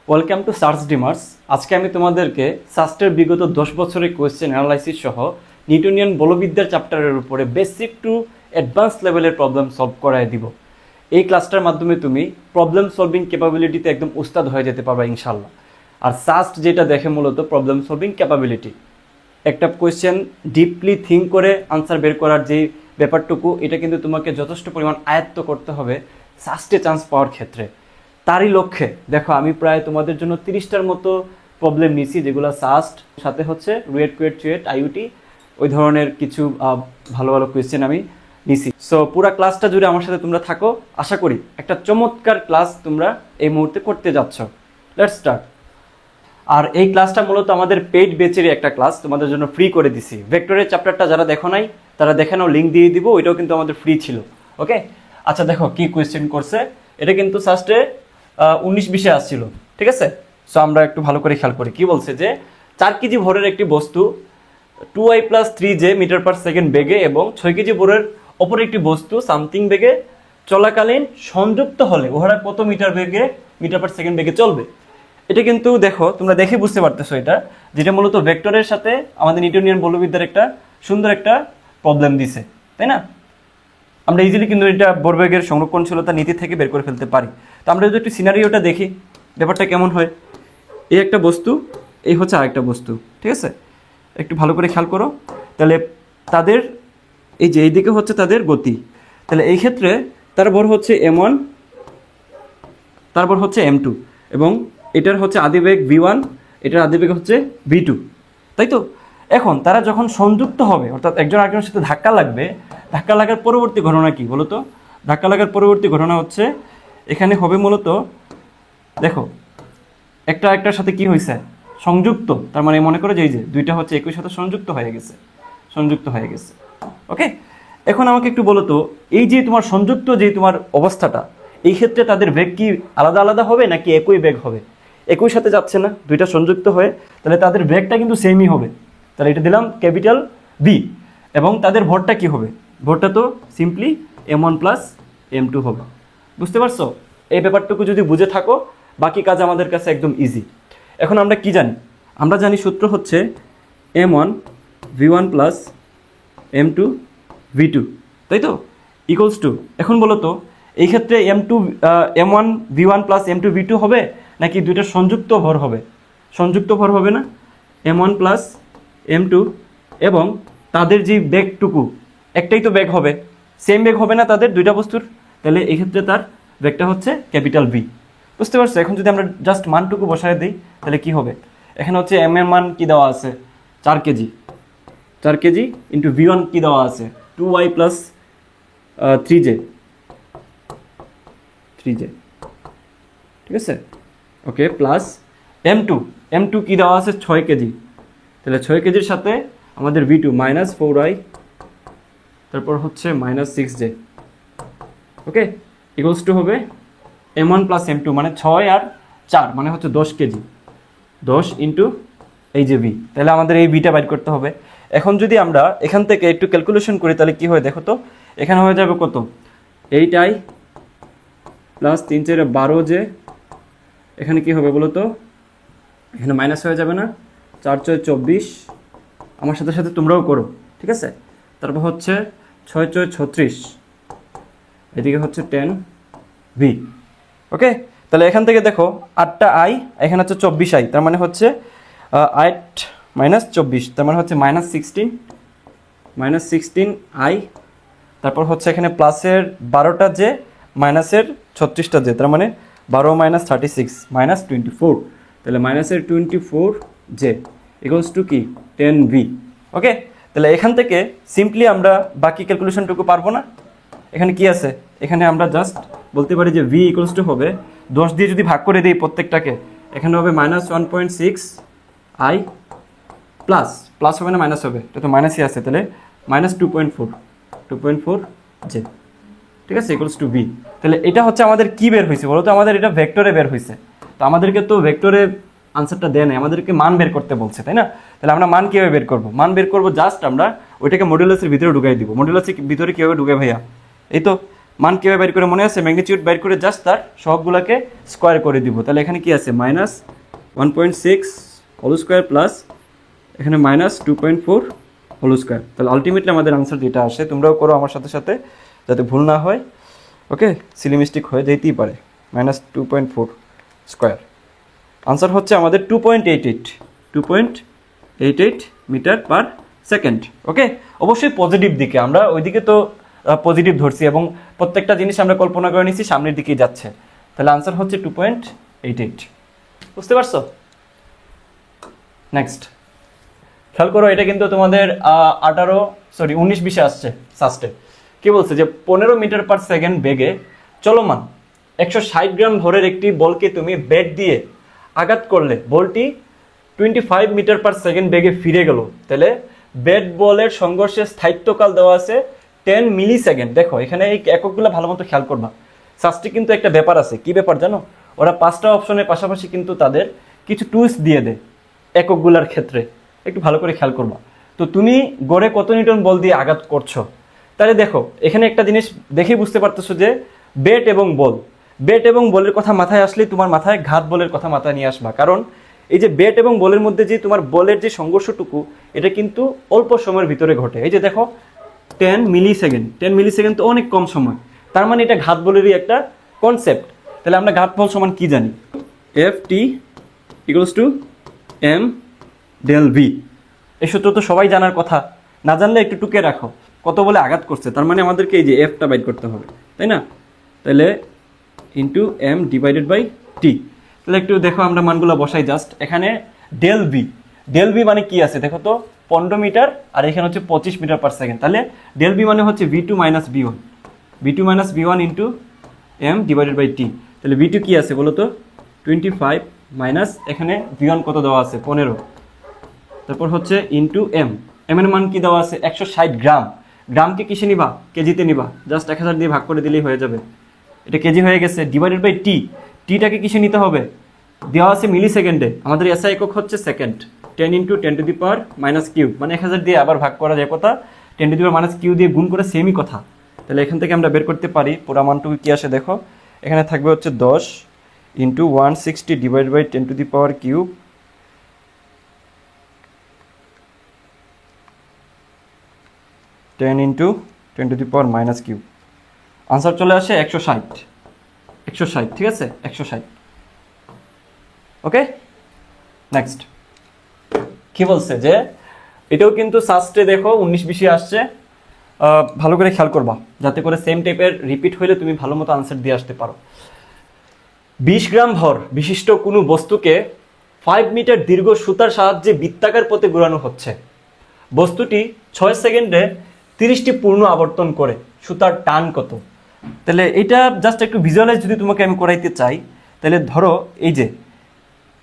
Welcome to search ডিমার্স। আজকে আমি তোমাদেরকে সাস্টের বিগত 10 বছরের কোয়েশ্চেন অ্যানালাইসিস সহ নিউটনিয়ান বলবিদ্যার চ্যাপ্টারের উপরে বেসিক টু অ্যাডভান্স লেভেলের প্রবলেম সলভ করায় দিব। এই ক্লাসটার মাধ্যমে তুমি প্রবলেম সলভিং ক্যাপাবিলিটিতে একদম উস্তাদ হয়ে যেতে পারবে ইনশাল্লাহ। আর সাস্ট যেটা দেখে মূলত প্রবলেম সলভিং ক্যাপাবিলিটি, একটা কোয়েশ্চেন ডিপলি থিঙ্ক করে আনসার বের করার যে ব্যাপারটুকু, এটা কিন্তু তোমাকে যথেষ্ট পরিমাণ আয়ত্ত করতে হবে সাস্টে চান্স পাওয়ার ক্ষেত্রে। তারই লক্ষ্যে দেখো আমি প্রায় তোমাদের জন্য 30টার মতো প্রবলেম নিয়েছি, যেগুলো সাস্ট সাথে হচ্ছে রুয়েট কুয়েট চুয়েট আইউটি ওই ধরনের কিছু ভালো ভালো কোয়েশ্চেন আমি নিছি। সো পুরা ক্লাসটা জুড়ে আমার সাথে তোমরা থাকো, আশা করি একটা চমৎকার ক্লাস তোমরা এই মুহূর্তে করতে যাচ্ছ। Let's start. আর এই ক্লাসটা মূলত আমাদের পেইড ব্যাচেরই একটা ক্লাস, তোমাদের জন্য ফ্রি করে দিছি। ভেক্টরের চ্যাপ্টারটা যারা দেখো নাই তারা দেখে নাও, লিঙ্ক দিয়ে দিব, ওইটাও কিন্তু আমাদের ফ্রি ছিল। ওকে, আচ্ছা দেখো কি কোয়েশ্চেন করছে। এটা কিন্তু সাস্টে 19-20 আসছিল, ঠিক আছে। সো আমরা একটু ভালো করে খেয়াল করি। কি বলছে যে 4 কেজি ভরের একটি বস্তু 2i + 3j metre per second বেগে এবং 6 কেজি ভরের অপর একটি বস্তু সামথিং বেগে চলাকালীন সংযুক্ত হলে উহারা কত মিটার পার সেকেন্ড বেগে চলবে। এটা কিন্তু দেখো তোমরা দেখে বুঝতে পারতেছো, এটা যেটা মূলত ভেক্টরের সাথে আমাদের নিউটনিয়ান বলবিদ্যার একটা সুন্দর একটা প্রবলেম দিছে, তাই না। আমরা ইজিলি কিন্তু এটা ভরবেগের সংরক্ষণশীলতা নীতি থেকে বের করে ফেলতে পারি। তো আমরা যদি একটু সিনারিওটা দেখি ব্যাপারটা কেমন হয়। এই একটা বস্তু, এই হচ্ছে আরেকটা বস্তু, ঠিক আছে। একটু ভালো করে খেয়াল করো। তাহলে তাদের এই যে এইদিকে হচ্ছে তাদের গতি, তাহলে এই ক্ষেত্রে তার ভর হচ্ছে m1, তারপর হচ্ছে m2 এবং এটার হচ্ছে আদিবেগ v1, এটার আদিবেগ হচ্ছে v2, তাই তো। এখন তারা যখন সংযুক্ত হবে, অর্থাৎ একজন আরেকজনের সাথে ধাক্কা লাগবে, ধাক্কা লাগার পরবর্তী ঘটনা কি বলতো? ধাক্কা লাগার পরবর্তী ঘটনা হচ্ছে এখানে হবে মূলত দেখো একটা একটার সাথে কি হয়েছে সংযুক্ত, তার মানে মনে করো যে এই যে দুইটা হচ্ছে একই সাথে সংযুক্ত হয়ে গেছে। ওকে, এখন আমাকে একটু বলো তো, এই যে তোমার সংযুক্ত যে তোমার অবস্থাটা, এই ক্ষেত্রে তাদের বেগ কি আলাদা আলাদা হবে নাকি একই বেগ হবে? একই সাথে যাচ্ছে না, দুইটা সংযুক্ত হয়ে, তাহলে তাদের বেগটা কিন্তু সেমই হবে। তাহলে এটা দিলাম ক্যাপিটাল ভি। এবং তাদের ভরটা কি হবে? ভরটা তো সিম্পলি m1 + m2 হবে। বুঝতে পারছো? এই ব্যাপারটুকু যদি বুঝে থাকো, বাকি কাজ আমাদের কাছে একদম ইজি। এখন আমরা কি জানি? আমরা জানি সূত্র হচ্ছে m1 v1 + m2 v2, তাই তো, ইকুয়ালস টু, এখন বলো তো এই ক্ষেত্রে m1 v1 + m2 v2 হবে নাকি দুইটা সংযুক্ত ভর হবে? সংযুক্ত ভর হবে না, m1 + m2, এবং তাদের যে বেগটুকু একটাই তো বেগ হবে, সেম বেগ হবে না তাদের দুইটা বস্তুর, তাহলে এই ক্ষেত্রে তার বেগটা হচ্ছে ক্যাপিটাল ভি। বুঝতে পারছো? এখন যদি আমরা জাস্ট মানটুকু বসায় দিই তাহলে কি হবে? এখানে হচ্ছে m এর মান কি দেওয়া আছে? 4 কেজি ইন্টু v1 কি দেওয়া আছে? 2y + 3j, ঠিক আছে। ওকে, প্লাস m2 কি দেওয়া আছে? 6 কেজি। তাহলে 6 কেজির সাথে আমাদের v2 -4i, তারপর হচ্ছে -6j। ওকে, ইকুয়ালস টু হবে m1 + m2 মানে 6 আর 4 মানে হচ্ছে 10 কেজি, 10 ইন্টু এই যে v। তাহলে আমাদের এই ভিটা বাইর করতে হবে। এখন যদি আমরা এখান থেকে একটু ক্যালকুলেশন করি তাহলে কি হয় দেখো তো, এখানে হয়ে যাবে কত? 8i + 3 4 12j। এখানে কি হবে বলো তো? এখানে মাইনাস হয়ে যাবে না? 4 4 24, আমার সাথে সাথে তোমরাও করো, ঠিক আছে। তারপর হচ্ছে 6 4 36, এদিকে হচ্ছে 10v। ওকে, তাহলে এখান থেকে দেখো 8টা i, এখানে হচ্ছে 24i, তার মানে হচ্ছে 8 - 24, তার মানে হচ্ছে -16i, তারপর হচ্ছে এখানে প্লাসের 12টা j, মাইনাসের 36টা j, তার মানে 12 - 36 -24, তাহলে মাইনাসের 24j ইকুয়ালস টু কি? 10v। ওকে, তাহলে এখান থেকে সিম্পলি আমরা বাকি ক্যালকুলেশনটুকু পারবো না। এখানে কি আছে? এখানে আমরা জাস্ট বলতে পারি যে v ইকুয়ালস টু হবে 10 দিয়ে যদি ভাগ করে দিই প্রত্যেকটাকে, এখানে হবে -1.6i প্লাস হবে না মাইনাস হবে? এটা তো মাইনাসই আছে, তাহলে -2.4j, ঠিক আছে, ইকুয়ালস টু v। তাহলে এটা হচ্ছে আমাদের কি বের হয়েছে বলো তো? আমাদের এটা ভেক্টরে বের হয়েছে। তো আমাদেরকে তো ভেক্টরে আনসারটা দেয় না, আমাদেরকে মান বের করতে বলছে, তাই না। তাহলে আমরা মান কীভাবে বের করবো? মান বের করবো জাস্ট আমরা ওইটাকে মডুলাসের ভিতরে ঢুকাই দিব। মডুলাসের ভিতরে কীভাবে ঢুকাই ভাইয়া? এই তো মান কীভাবে বের করে মনে আছে? ম্যাগনিটিউড বের করে জাস্ট তার সবগুলোকে স্কোয়ার করে দিব। তাহলে এখানে কি আছে? -1.6 হোল স্কোয়ার প্লাস এখানে -2.4 হোল স্কোয়ার। তাহলে আলটিমেটলি আমাদের আনসার যেটা আসে, তোমরাও করো আমার সাথে সাথে যাতে ভুল না হয়। ওকে, সিলি মিস্টেক হয়ে যেতেই পারে। -2.4 স্কোয়ার আনসার হচ্ছে আমাদের 2.88 মিটার পার সেকেন্ড। ওকে, অবশ্যই পজিটিভ দিকে, আমরা ওইদিকে তো পজিটিভ ধরছি এবং প্রত্যেকটা জিনিস আমরা কল্পনা করে নিচ্ছি সামনের দিকেই যাচ্ছে। তাহলে আনসার হচ্ছে 2.88। বুঝতে পারছো? নেক্সট খেয়াল করো, এটা কিন্তু তোমাদের 19-20 আসছে সাস্টে। কি বলছে যে 15 মিটার পার সেকেন্ড বেগে চলমান 160 গ্রাম ভরের একটি বলকে তুমি ব্যাট দিয়ে আঘাত করলে বলটি 25 মিটার পার সেকেন্ড বেগে ফিরে গেল। তাহলে ব্যাট বলের সংঘর্ষের স্থায়িত্বকাল দেওয়া আছে 10 মিলি সেকেন্ড। দেখো এখানে এই এককগুলো ভালো মতো খেয়াল করবা। সাস্টে কিন্তু একটা ব্যাপার আছে, কি ব্যাপার জানো? ওরা 5টা অপশনের পাশাপাশি কিন্তু তাদের কিছু টুলস দিয়ে দেয় এককগুলোর ক্ষেত্রে, একটু ভালো করে খেয়াল করবা। তো তুমি গড়ে কত নিউটন বল দিয়ে আঘাত করছো, তাহলে দেখো এখানে একটা জিনিস দেখেই বুঝতে পারতেছো যে ব্যাট এবং বলের কথা মাথায় আসলে তোমার মাথায় ঘাত বলের কথা মাথায় নিয়ে আসবা। কারণ এই যে ব্যাট এবং বলের মধ্যে যে তোমার বলের যে সংঘর্ষটুকু, এটা কিন্তু অল্প সময়ের ভিতরে ঘটে। এই যে দেখো 10 মিলি সেকেন্ড তো অনেক কম সময়, তার মানে এটা ঘাত বলেরই একটা কনসেপ্ট। তাহলে আমরা ঘাত বল সমান কি জানি? Ft = m del v। এই সূত্র তো সবাই জানার কথা, না জানলে একটু টুকে রাখো। কত বলে আঘাত করছে, তার মানে আমাদেরকে এই যে এফটা বাইর করতে হবে, তাই না? তাহলে into m divided by T. তাহলে একটু দেখো আমরা মানগুলো বসাই জাস্ট। এখানে ডেল ভি মানে কি আছে দেখো তো, 15 মিটার আর এখানে হচ্ছে 25 মিটার পার সেকেন্ড। তাহলে ডেল ভি মানে হচ্ছে v2 - v1 into m divided by T. তাহলে v2 কি আছে বলো তো? 25 মাইনাস এখানে v1 কত দেওয়া আছে? 15, তারপর হচ্ছে ইন্টু এম এর মান কি দেওয়া আছে? 160 গ্রাম। গ্রামকে কিসে নিবা? কেজিতে নিবা। জাস্ট 1000 দিয়ে ভাগ করে দিলেই হয়ে যাবে, এটা কেজি হয়ে গেছে। ডিভাইডেড বাই টিটাকে কিসে নিতে হবে? দেওয়া আছে মিলি সেকেন্ডে, আমাদের এসআই একক হচ্ছে সেকেন্ড। 10 × 10⁻³ মানে 1000 দিয়ে আবার ভাগ করা যায় কথা, 10⁻³ দিয়ে গুণ করে সেমই কথা। তাহলে এখান থেকে আমরা বের করতে পারি পুরা মানটুকু কি আসে দেখো। এখানে থাকবে হচ্ছে 10 × 160 ডিভাইড বাই 10⁻³ 10 × 10⁻³ আনসার চলে আসে 160। ঠিক আছে, 160। ওকে, নেক্সট কি বলছে যে এটাও কিন্তু সাস্টে দেখো 19-20 আসছে। ভালো করে খেয়াল করবা যাতে করে সেম টাইপের রিপিট হইলে তুমি ভালো মতো আনসার দিয়ে আসতে পারো। 20 গ্রাম ভর বিশিষ্ট কোনো বস্তুকে 5 মিটার দীর্ঘ সুতার সাহায্যে বৃত্তাকার পথে ঘোরানো হচ্ছে। বস্তুটি 6 সেকেন্ডে 30টি পূর্ণ আবর্তন করে। সুতার টান কত? তাহলে এটা জাস্ট একটু ভিজুয়ালাইজ যদি তোমাকে আমি করাইতে চাই, তাহলে ধরো এই যে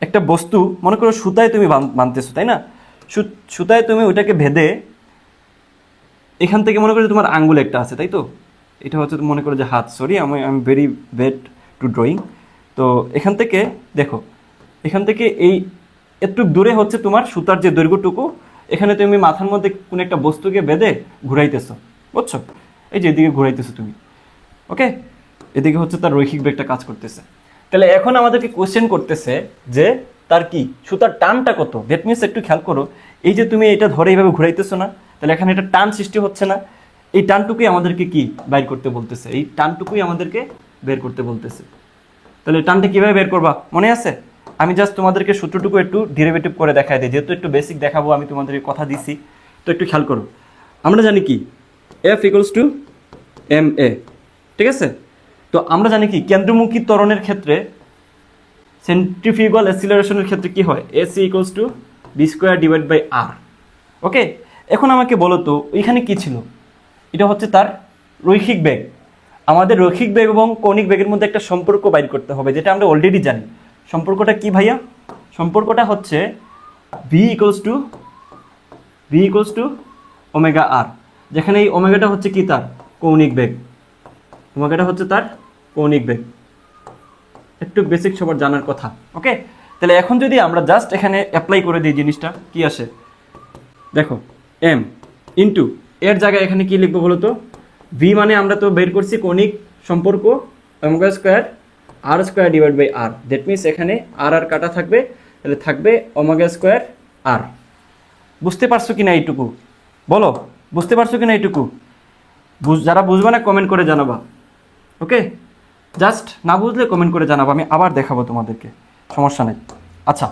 একটা বস্তু মনে করো সুতায় তুমি বাঁধতেছো, তাই না? সুতায় তুমি ওইটাকে ভেদে এখান থেকে মনে করো তোমার আঙ্গুল একটা আছে, তাই তো? এটা হচ্ছে মনে করো যে হাত, সরি আমি ভেরি ব্যাড টু ড্রয়িং। তো এখান থেকে দেখো, এখান থেকে এই একটু দূরে হচ্ছে তোমার সুতার যে দৈর্ঘ্যটুকু, এখানে তুমি মাথার মধ্যে কোনো একটা বস্তুকে বেঁধে ঘুরাইতেছো, বুঝছো? এই যে এদিকে ঘুরাইতেছো তুমি, ওকে? এদিকে হচ্ছে তার রৈখিক বেগটা কাজ করতেছে। তাহলে এখন আমাদেরকে কোশ্চেন করতেছে যে তার কি সুতার টানটা কত। দ্যাট মিনস একটু খেয়াল করো, এই যে তুমি এটা ধরে এইভাবে ঘুরাইতেছো না, তাহলে এখানে একটা টান সৃষ্টি হচ্ছে না? এই টানটুকুই আমাদেরকে কি বের করতে বলতেছে, এই টানটুকুই আমাদেরকে বের করতে বলতেছে। তাহলে টানটা কিভাবে বের করবা মনে আছে? আমি জাস্ট তোমাদেরকে সূত্রটুকু একটু ডেরিভেটিভ করে দেখাই দিই, যেহেতু একটু বেসিক দেখাবো, আমি তোমাদেরকে কথা দিছি, তো একটু খেয়াল করো। আমরা জানি কি F = ma, ঠিক আছে? তো আমরা জানি কি কেন্দ্রমুখী ত্বরণের ক্ষেত্রে সেন্ট্রিফিউগাল অ্যাক্সিলারেশনের ক্ষেত্রে কি হয়? AC = v²/r। ওকে, এখন আমাকে বলো তো এখানে কি ছিল? এটা হচ্ছে তার রৈখিক বেগ। আমাদের রৈখিক বেগ এবং কৌণিক বেগের মধ্যে একটা সম্পর্ক বাইর করতে হবে, যেটা আমরা অলরেডি জানি। সম্পর্কটা কি ভাইয়া? সম্পর্কটা হচ্ছে v = ωr, যেখানে এই ওমেগাটা হচ্ছে কি তার কৌণিক বেগ, ওমেগাটা হচ্ছে তার কৌণিক বেগ। একটু বেসিক সবার জানার কথা, ওকে? তাহলে এখন যদি আমরা জাস্ট এখানে অ্যাপ্লাই করে দিই জিনিসটা, কি আসে দেখো, m ইন্টু এর জায়গায় এখানে কি লিখবো বলো তো? v মানে আমরা তো বের করছি কৌণিক সম্পর্ক omega square r square divide by r, that means এখানে আর আর কাটা থাকবে, তাহলে থাকবে ওমেগা স্কোয়ার আর। বুঝতে পারছো কি না এইটুকু? বলো বুঝতে পারছো কি না এইটুকু? যারা বুঝবে না কমেন্ট করে জানাবা, ওকে? জাস্ট না বুঝলে কমেন্ট করে জানাবো, আমি আবার দেখাবো তোমাদেরকে, সমস্যা নেই। আচ্ছা,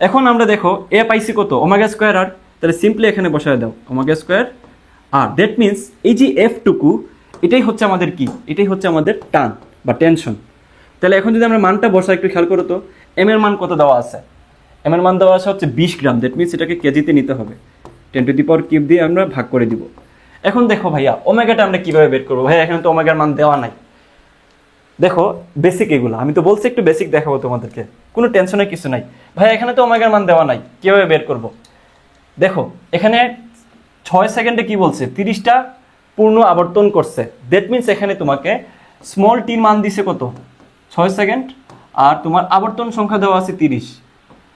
এখন আমরা দেখো এ পাইছি কত? ওমেগা স্কোয়ার আর, তাহলে সিম্পলি এখানে বসায় দাও omega square r. That means এই যে এফটুকু, এটাই হচ্ছে আমাদের কি? এটাই হচ্ছে আমাদের টান বা টেনশন। তাহলে এখন যদি আমরা মানটা বসাই, একটু খেয়াল করো তো, এম এর মান কত দেওয়া আছে? এম এর মান দেওয়া আছে হচ্ছে 20 গ্রাম। দ্যাট মিনস এটাকে কেজিতে নিতে হবে, 10⁻³ দিয়ে আমরা ভাগ করে দিব। এখন দেখো ভাইয়া, ওমেগাটা আমরা কিভাবে বের করবো? ভাইয়া এখানে তো ওমেগার মান দেওয়া নাই। দেখো বেসিক এগুলো, আমি তো বলছি একটু বেসিক দেখাবো তোমাদেরকে, কোনো টেনশনের কিছু নাই। ভাইয়া এখানে তো ওমেগার মান দেওয়া নাই, কিভাবে বের করব? দেখো এখানে 6 সেকেন্ডে কি বলছে? 30টা পূর্ণ আবর্তন করছে। দ্যাট মিনস এখানে তোমাকে স্মল টির মান দিছে কত? 6 সেকেন্ড, আর তোমার আবর্তন সংখ্যা দেওয়া আছে 30।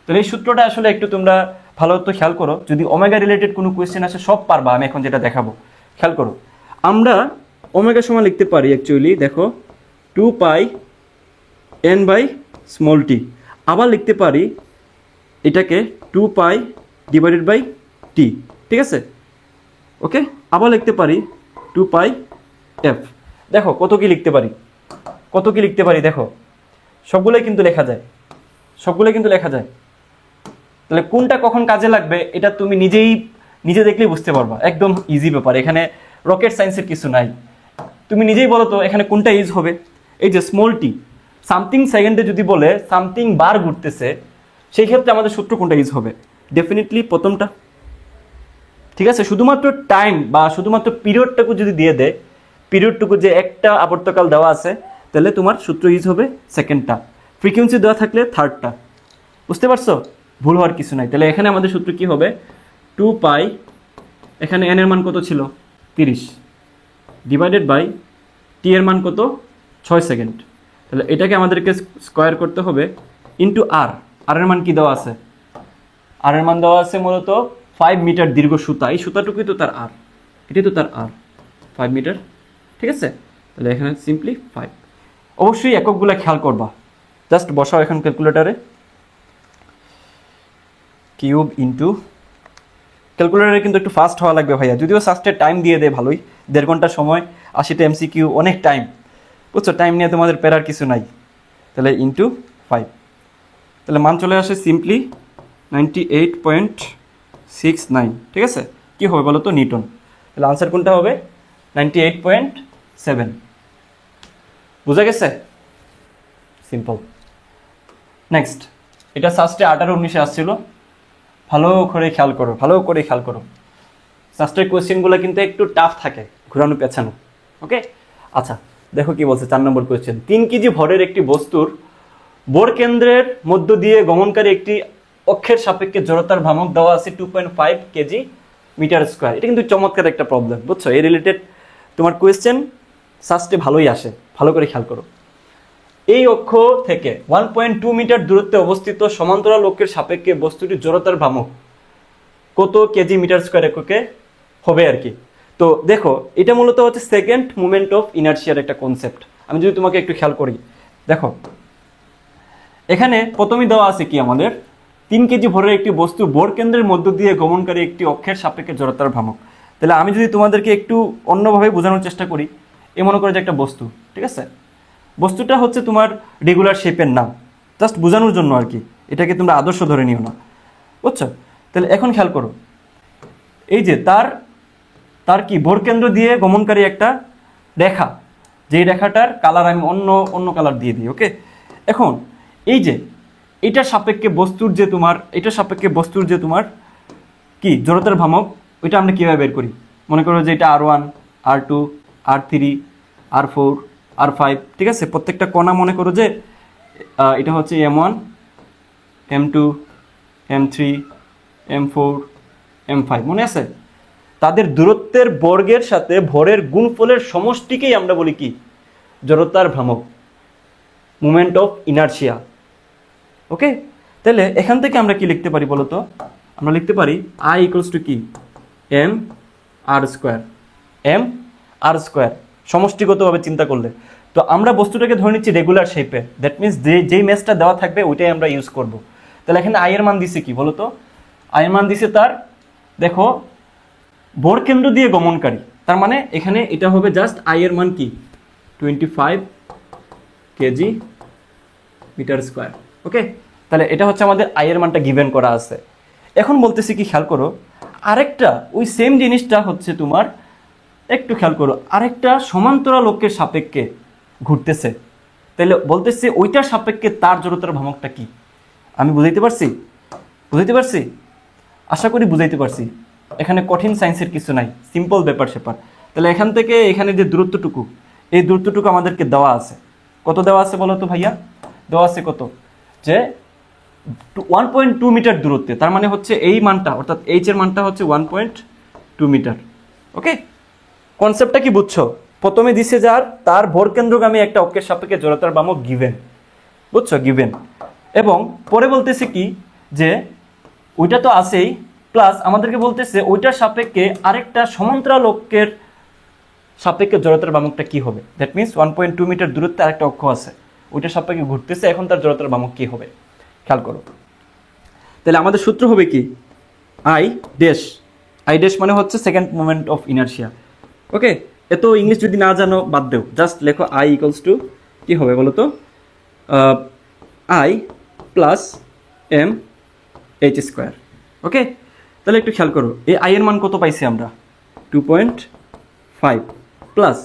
তাহলে এই সূত্রটা আসলে একটু তোমরা ভালো তো খেয়াল করো, যদি ওমেগা রিলেটেড কোনো কোয়েশ্চেন আসে সব পারবা, আমি এখন যেটা দেখাবো খেয়াল করো। আমরা ওমেগা সমান লিখতে পারি অ্যাকচুয়ালি, দেখো 2πn/t, আবার লিখতে পারি এটাকে 2π/t, ঠিক আছে? ওকে, আবার লিখতে পারি 2πf। দেখো কত কি লিখতে পারি, কত কি লিখতে পারি, দেখো সবগুলোই কিন্তু লেখা যায়, সবগুলোই কিন্তু লেখা যায়। তাহলে কোনটা কখন কাজে লাগবে এটা তুমি নিজে দেখলেই বুঝতে পারবা, একদম ইজি ব্যাপার, এখানে রকেট সায়েন্সের কিছু নাই। তুমি নিজেই বলো তো এখানে কোনটা ইউজ হবে? এই যে স্মল টি, সামথিং সেকেন্ডে যদি বলে সামথিং বার ঘুরতেছে, সেই ক্ষেত্রে আমাদের সূত্র কোনটা ইউজ হবে? ডেফিনেটলি প্রথমটা, ঠিক আছে? শুধুমাত্র টাইম বা শুধুমাত্র পিরিয়ডটাকে যদি দিয়ে দেয়, পিরিয়ডটুকু যে একটা আবর্তকাল দেওয়া আছে, তাহলে তোমার সূত্র ইউজ হবে সেকেন্ডটা, ফ্রিকোয়েন্সি দেওয়া থাকলে থার্ডটা। বুঝতে পারছো? ভুল হওয়ার কিছু নাই। তাহলে এখানে আমাদের সূত্র কি হবে? 2π, এখানে n এর মান কত ছিল? 30, ডিভাইডেড বাই টি এর মান কত? 6 সেকেন্ড। তাহলে এটাকে আমাদেরকে স্কোয়ার করতে হবে ইন্টু আর। আর এর মান কি দেওয়া আছে? আর এর মান দেওয়া আছে মূলত 5 মিটার দীর্ঘ সুতা, এই সুতাটুকুই তো তার আর, এটাই তো তার আর, 5 মিটার, ঠিক আছে? তাহলে এখানে সিম্পলি 5। অবশ্যই এককগুলো খেয়াল করবা, জাস্ট বসাও এখন ক্যালকুলেটারে, কিউব ইন্টু, ক্যালকুলেটারে কিন্তু একটু ফাস্ট হওয়া লাগবে ভাইয়া, যদিও সাস্টের টাইম দিয়ে দেয় ভালোই, 1.5 ঘন্টা সময়, 80টা MCQ, অনেক টাইম, বুঝছো? টাইম নিয়ে তোমাদের প্যারার কিছু নাই। তাহলে ইন্টু 5, তাহলে মান চলে আসে সিম্পলি 98.69, ঠিক আছে? কি হবে বলো তো? নিউটন। তাহলে আনসার কোনটা হবে? 98.7। বুঝা গেছে? সিম্পল। নেক্সট, এটা সাস্টে 18-19-এ আসছিল, ভালো করে খেয়াল করো, ভালো করে খেয়াল করো। সাস্টের কোয়েশ্চেনগুলো কিন্তু একটু টাফ থাকে, ঘুরানো পেছানো, ওকে? আচ্ছা দেখো কি বলছে 4 নম্বর কোয়েশ্চেন। 3 কেজি ভরের একটি বস্তুর বোর কেন্দ্রের মধ্য দিয়ে গমনকারী একটি অক্ষের সাপেক্ষে জড়তার ভ্রামক দেওয়া আছে 2.5 কেজি মিটার স্কোয়ার। এটা কিন্তু চমৎকার একটা প্রবলেম, বুঝছো? এই রিলেটেড তোমার কোয়েশ্চেন সাস্টে ভালোই আসে, ভালো করে খেয়াল করো। এই অক্ষ থেকে 1.2 মিটার দূরত্বে অবস্থিত সমান্তরাল অক্ষের সাপেক্ষে বস্তুটির জড়তার ভ্রামক কত কেজি মিটার স্কোয়ার এককে হবে আর কি। তো দেখো এটা মূলত হচ্ছে সেকেন্ড মুভমেন্ট অফ ইনার্শিয়ার একটা কনসেপ্ট। আমি যদি তোমাকে একটু খেয়াল করি, দেখো এখানে প্রথমেই দেওয়া আছে কি আমাদের 3 কেজি ভরের একটি বস্তু বোর কেন্দ্রের মধ্য দিয়ে গমনকারী একটি অক্ষের সাপেক্ষে জড়তার ভ্রামক। তাহলে আমি যদি তোমাদেরকে একটু অন্যভাবে বোঝানোর চেষ্টা করি, এ মনে করে যে একটা বস্তু, ঠিক আছে? বস্তুটা হচ্ছে তোমার রেগুলার শেপের নাম, জাস্ট বোঝানোর জন্য আর কি, এটাকে তোমরা আদর্শ ধরে নিও না, বুঝছো? তাহলে এখন খেয়াল করো, এই যে তার কি বোর কেন্দ্র দিয়ে গমনকারী একটা রেখা, যেই রেখাটার কালার আমি অন্য কালার দিয়ে দিই, ওকে? এখন এই যে এটার সাপেক্ষে বস্তুর যে তোমার কি জড়তার ভ্রামক, ওইটা আমরা কীভাবে বের করি? মনে করো যে এটা R1, R2, R3, R4, R5, ঠিক আছে? প্রত্যেকটা কণা মনে করো যে এটা হচ্ছে M1, M2, M3, M4, M5, মনে আছে? তাদের দূরত্বের বর্গের সাথে ভরের গুণফলের সমষ্টিকেই আমরা বলি কি? জড়তার ভ্রামক, মুভমেন্ট অফ ইনার্শিয়া, ওকে? তাহলে এখান থেকে আমরা কি লিখতে পারি বলতো? আমরা লিখতে পারি I = কি? mr², সমষ্টিগতভাবে চিন্তা করলে। তো আমরা বস্তুটাকে ধরে নিচ্ছি রেগুলার শেপে, দ্যাট মিনস যেই ম্যাচটা দেওয়া থাকবে ওইটাই আমরা ইউজ করব। তাহলে এখানে আই এর মান দিছে কি বলো তো? আই এর মান দিছে তার, দেখো, ভরকেন্দ্র দিয়ে গমনকারী, তার মানে এখানে এটা হবে জাস্ট আই এর মান কি 25 কেজি মিটার স্কোয়ার। ওকে, তাহলে এটা হচ্ছে আমাদের আই এর মানটা গিভেন করা আছে। এখন বলতেছি কি, খেয়াল করো, আরেকটা ওই সেম জিনিসটা হচ্ছে তোমার, একটু খেয়াল করো, আরেকটা সমান্তরাল অক্ষের সাপেক্ষে ঘুরতেছে। তাহলে বলতেছে ওইটার সাপেক্ষে তার জড়তার ভ্রামকটা কি? আমি বুঝাইতে পারছি? বুঝাইতে পারছি? আশা করি বুঝাইতে পারছি। এখানে কঠিন সায়েন্সের কিছু নাই, সিম্পল ব্যাপার স্যাপার। তাহলে এখান থেকে এখানে যে দূরত্বটুকু, এই দূরত্বটুকু আমাদেরকে দেওয়া আছে। কত দেওয়া আছে বলো তো ভাইয়া? দেওয়া আছে কত? যে 1.2 মিটার দূরত্বে, তার মানে হচ্ছে এই মানটা, অর্থাৎ এইচ এর মানটা হচ্ছে 1.2 মিটার। ওকে, কনসেপ্টটা কি বুঝছো? প্রথমে দিছে যার, তার ভরকেন্দ্রগামী একটা অক্ষের সাপেক্ষে জড়তার ভ্রামক গিভেন, বুঝছো, গিভেন। এবং পরে বলতেছে কি, যে ওইটা তো আছেই, প্লাস আমাদেরকে বলতেছে ওইটার সাপেক্ষে আরেকটা সমান্তরাল অক্ষের সাপেক্ষে জড়তার ভ্রামকটা কি হবে। দ্যাট মিনস 1.2 মিটার দূরত্বে আরেকটা অক্ষ আছে, ওইটার সাপেক্ষে ঘুরতেছে, এখন তার জড়তার ভ্রামক কি হবে খেয়াল করো। তাহলে আমাদের সূত্র হবে কি, আই ড্যাশ, আই ড্যাশ মানে হচ্ছে সেকেন্ড মোমেন্ট অফ ইনারশিয়া। ওকে, এত ইংলিশ যদি না জানো বাদ দেও, জাস্ট লেখো আই ইকুয়ালস টু কি হবে বলো তো, I plus M H square. Okay, তাহলে একটু খেয়াল করো, এই আই এর মান কত পাইছি আমরা? 2.5 প্লাস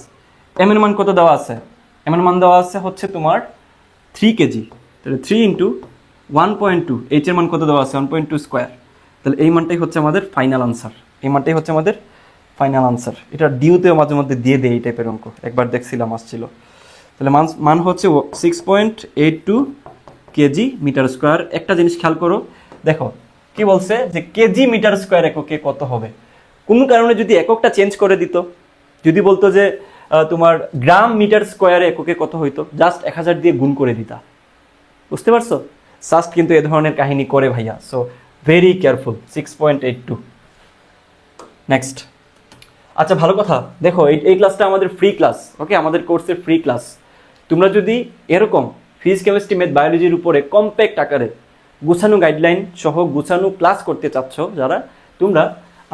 এম এর মান কত দেওয়া আছে? এম এর মান দেওয়া আছে হচ্ছে তোমার 3 কেজি। তাহলে 3 ইন্টু 1.2, এইচ এর মান কত দেওয়া আছে? 1.2 স্কোয়ার। তাহলে এই মানটাই হচ্ছে আমাদের ফাইনাল আনসার, এই মানটাই হচ্ছে আমাদের ফাইনাল আনসার। এটা ডিউতেও মাঝে মধ্যে দিয়ে দেয় এই টাইপের অঙ্ক, একবার দেখছিলাম আসছিল। তাহলে মান হচ্ছে 6.82 কেজি মিটার স্কোয়ার। একটা জিনিস খেয়াল করো, দেখো কি বলছে, যে কেজি মিটার স্কোয়ার এককে কত হবে। কোনো কারণে যদি এককটা চেঞ্জ করে দিত, যদি বলতো যে তোমার গ্রাম মিটার স্কোয়ারে এককে কত হইতো, জাস্ট 1000 দিয়ে গুণ করে দিতা। বুঝতে পারছো? সাস্ট কিন্তু এ ধরনের কাহিনী করে ভাইয়া, সো ভেরি কেয়ারফুল। 6.82। নেক্সট। আচ্ছা, ভালো কথা, দেখো এই ক্লাসটা আমাদের ফ্রি ক্লাস। ওকে, আমাদের কোর্সের ফ্রি ক্লাস। তোমরা যদি এরকম ফিজিক্স, কেমিস্ট্রি, ম্যাথ, বায়োলজির উপরে কম্প্যাক্ট আকারে গুছানো গাইডলাইন সহ গুছানো ক্লাস করতে চাচ্ছ যারা, তোমরা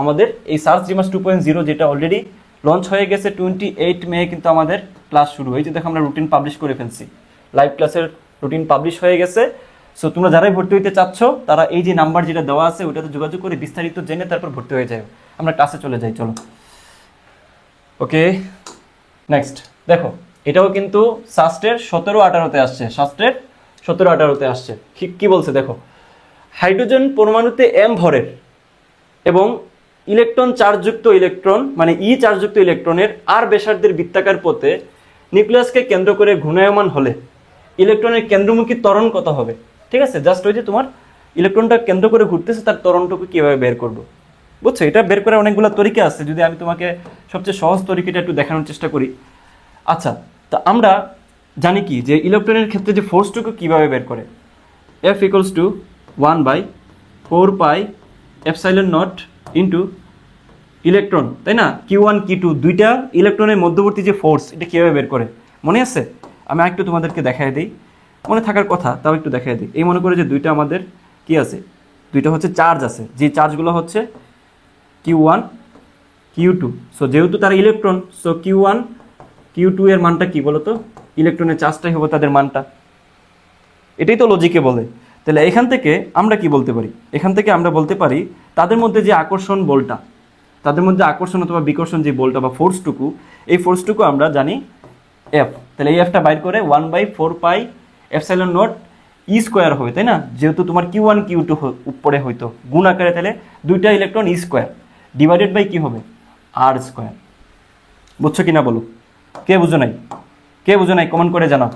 আমাদের এই সার্চ জিমাস 2.0 যেটা অলরেডি লঞ্চ হয়ে গেছে 28 মে, কিন্তু আমাদের ক্লাস শুরু হয়েছে। দেখো আমরা রুটিন পাবলিশ করে ফেলছি, লাইভ ক্লাসের রুটিন পাবলিশ হয়ে গেছে। সো তোমরা যারাই ভর্তি হইতে চাচ্ছ তারা এই যে নাম্বার যেটা দেওয়া আছে ওটাতে যোগাযোগ করে বিস্তারিত জেনে তারপর ভর্তি হয়ে যায়। আমরা ক্লাসে চলে যাই, চলো। ওকে, নেক্সট। দেখো এটাও কিন্তু সাস্টের 17-18তে আসছে, সাস্টের 17-18তে আসছে। কি বলছে দেখো, হাইড্রোজেন পরমাণুতে এম ভরের এবং ইলেকট্রন চার্জযুক্ত ইলেকট্রন, মানে ই চার্জযুক্ত ইলেকট্রনের আর ব্যাসার্ধের বৃত্তাকার পথে নিউক্লিয়াসকে কেন্দ্র করে ঘূর্ণায়মান হলে ইলেকট্রনের কেন্দ্রমুখী ত্বরণ কত হবে। ঠিক আছে, জাস্ট ওই যে তোমার ইলেকট্রনটা কেন্দ্র করে ঘুরতেছে তার ত্বরণটুকু কিভাবে বের করবো, বুঝছো? এটা বের করার অনেকগুলো তরিকা আছে, যদি আমি তোমাকে সবচেয়ে সহজ তরিকাটা একটু দেখানোর চেষ্টা করি। আচ্ছা, তা আমরা জানি কি যে ইলেকট্রনের ক্ষেত্রে যে ফোর্সটুকু কিভাবে বের করে, F equals to 1/4 epsilon naught into electron, তাই না? Q1 Q2 দুইটা ইলেকট্রনের মধ্যবর্তী যে ফোর্স, এটা কিভাবে বের করে মনে আছে? আমি একটু তোমাদেরকে দেখাই দিই, মনে থাকার কথা তাও একটু দেখাই দিই। এই মনে করে যে দুইটা আমাদের কি আছে, দুইটা হচ্ছে চার্জ আছে, যে চার্জগুলো হচ্ছে Q1 Q2। সো যেহেতু তারা ইলেকট্রন, সো Q1 Q2 এর মানটা কি বলতো, ইলেকট্রনের চার্জটাই হবে তাদের মানটা। এটাই তো লজিকে বলে। তাহলে এখান থেকে আমরা কি বলতে পারি, এখান থেকে আমরা বলতে পারি তাদের মধ্যে যে আকর্ষণ বলটা, তাদের মধ্যে আকর্ষণ অথবা বিকর্ষণ যে বলটা বা ফোর্সটুকু, এই ফোর্সটুকু আমরা জানি F। তাহলে এই Fটা বাইর করে 1/4 এপসাইলন নট ই স্কোয়ার হবে, তাই না? যেহেতু তোমার Q1 Q2 উপরে হইতো গুণ আকারে, তাহলে দুইটা electron e square divided by কি হবে, আর স্কোয়ার। বুঝছো কিনা বলো? কে বুঝো নাই? কে বুঝো নাই কমেন্ট করে জানাও,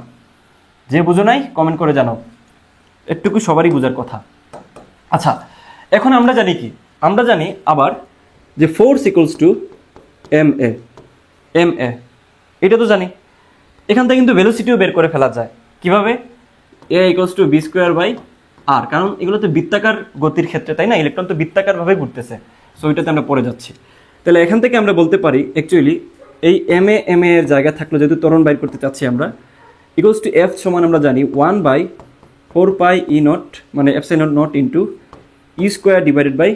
যে বুঝো নাই কমেন্ট করে জানাও, একটুকু সবারই বোঝার কথা। আচ্ছা, এখন আমরা জানি কি, আমরা জানি আবার যে force equals to M A, এটা তো জানি। এখান থেকে কিন্তু ভেলোসিটিও বের করে ফেলা যায় কিভাবে, A equals to B square by R, কারণ এগুলো তো বৃত্তাকার গতির ক্ষেত্রে, তাই না? ইলেকট্রন তো বৃত্তাকারভাবে ঘুরতেছে, সো ওইটাতে আমরা পড়ে যাচ্ছি। তাহলে এখান থেকে আমরা বলতে পারি অ্যাকচুয়ালি এই এম এ এর জায়গা থাকলো, যেহেতু ত্বরণ বাইর করতে চাচ্ছি আমরা, ইকুয়ালস টু এফ সমান আমরা জানি 1/4π E0 মানে epsilon naught into E square divided by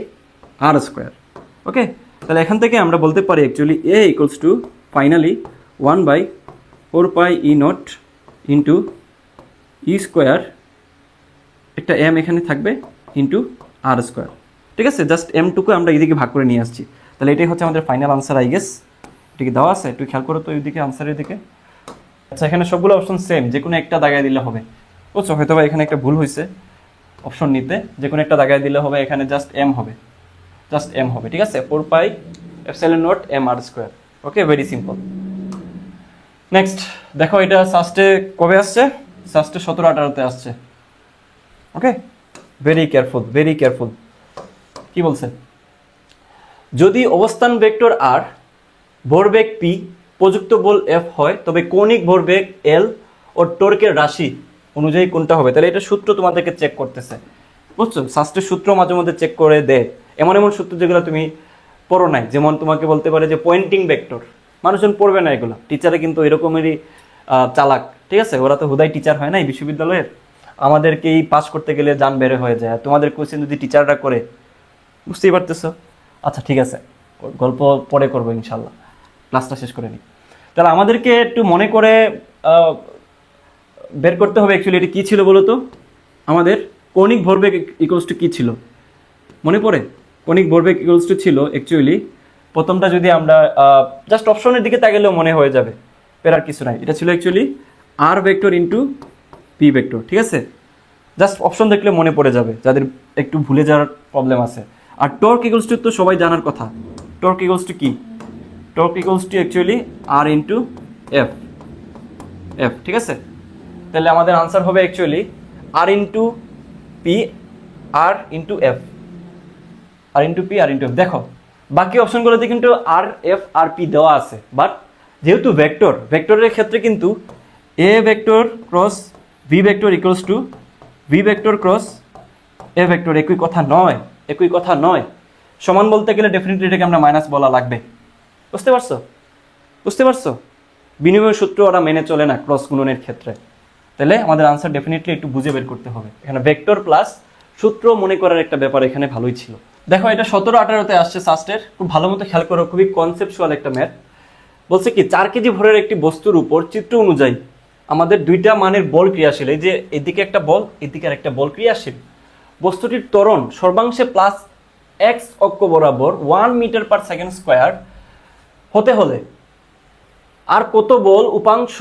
R square. Okay, তাহলে এখান থেকে আমরা বলতে পারি actually A equals to finally 1/4π E0 into E square, একটা এম এখানে থাকবে, ইন্টু আর স্কোয়ার। ঠিক আছে, জাস্ট এমটুকু আমরা এইদিকে ভাগ করে নিয়ে আসছি। তাহলে এটাই হচ্ছে আমাদের ফাইনাল আনসার, আই গেস। এটিকে দেওয়া আছে, একটু খেয়াল করো তো এইদিকে আনসারের দিকে। আচ্ছা, এখানে সবগুলো অপশন সেম, যে কোনো একটা দাগায় দিলে হবে। বুঝছো, হয়তো বা এখানে একটা ভুল হয়েছে অপশন নিতে, যে কোনো একটা দাগায় দিলে হবে, এখানে জাস্ট এম হবে, জাস্ট এম হবে। ঠিক আছে, 4πε0 m r স্কোয়ার। ওকে, ভেরি সিম্পল। নেক্সট দেখো, এটা সাস্টে কবে আসছে? সাস্টে 17-18-তে আসছে। ওকে, ভেরি কেয়ারফুল, ভেরি কেয়ারফুল। কি বলছে? যদি অবস্থান ভেক্টর আর, ভরবেগ পি, প্রযুক্ত বল এফ হয়, তবে কৌণিক ভরবেগ এল ও টর্কের রাশি অনুযায়ী কোনটা হবে? তাহলে এটা সূত্র তোমাদেরকে চেক করতেছে। বুঝছো, শাস্ত্রের সূত্র মাঝে মধ্যে চেক করে দেয়, এমন এমন সূত্র যেগুলো তুমি পড়ো নাই। যেমন তোমাকে বলতে পারে যে পয়েন্টিং ভেক্টর, মানুষজন পড়বে না এগুলো, টিচারে কিন্তু এরকমই চালাক। ঠিক আছে, ওরা তো হুদাই টিচার হয় নাই বিশ্ববিদ্যালয়ের, আমাদেরকেই পাস করতে গেলে জান বেড়ে হয়ে যায়। তোমাদের কোশ্চেন যদি টিচাররা করে, বুঝতেই পারতেছো। আচ্ছা ঠিক আছে, গল্প পরে করবো ইনশাল্লাহ, ক্লাসটা শেষ করে নিই। তাহলে আমাদেরকে একটু মনে করে বের করতে হবে অ্যাকচুয়ালি এটা কী ছিল বলো তো। আমাদের কৌণিক ভরবেগ ইকুয়ালস টু কী ছিল মনে পড়ে? কৌণিক ভরবেগ ইকুয়ালস টু ছিল অ্যাকচুয়ালি, প্রথমটা যদি আমরা জাস্ট অপশনের দিকে তাকালেও মনে হয়ে যাবে, পেরার কিছু নাই। এটা ছিল অ্যাকচুয়ালি আর ভেক্টর ইন্টু পি ভেক্টর। ঠিক আছে, জাস্ট অপশন দেখলে মনে পড়ে যাবে যাদের একটু ভুলে যাওয়ার প্রবলেম আছে। আর টর্ক ইকুয়ালস টু তো সবাই জানার কথা, টর্ক ইকুয়ালস টু কি? Torque equals to actually r into F, F. ঠিক আছে, তাহলে আমাদের আনসার হবে actually r into p, r into F, r into p, r into F. দেখো বাকি অপশনগুলোতে কিন্তু আর এফ আর পি দেওয়া আছে, বাট যেহেতু ভেক্টর, ভেক্টরের ক্ষেত্রে কিন্তু এ vector cross V vector equals to V vector cross A vector একই কথা নয়, একই কথা নয়। সমান বলতে গেলে ডেফিনেটলি এটাকে আমরা মাইনাস বলা লাগবে। বুঝতে পারছো? বুঝতে পারছো? বিনিময় সূত্র ওরা মেনে চলে না ক্রস গুণনের ক্ষেত্রে। তাহলে আমাদের আনসার ডেফিনেটলি একটু বুঝে বের করতে হবে। এখানে ভেক্টর প্লাস সূত্র মনে করার একটা ব্যাপার এখানে ভালোই ছিল। দেখো এটা 17-18-তে আসছে সাস্টের, খুব ভালো মতো খেয়াল করো, খুবই কনসেপচুয়াল একটা ম্যাথ। বলছে কি 4 কেজি ভরের একটি বস্তুর উপর চিত্র অনুযায়ী আমাদের দুইটা মানের বল ক্রিয়াশীল, এই যে এদিকে একটা বল, এদিকে আর একটা বল ক্রিয়াশীল। বস্তুটির ত্বরণ সর্বাংশে প্লাস এক্স অক্ষ বরাবর 1 মিটার পার সেকেন্ড স্কোয়ার হতে হলে আর কত বল উপাংশ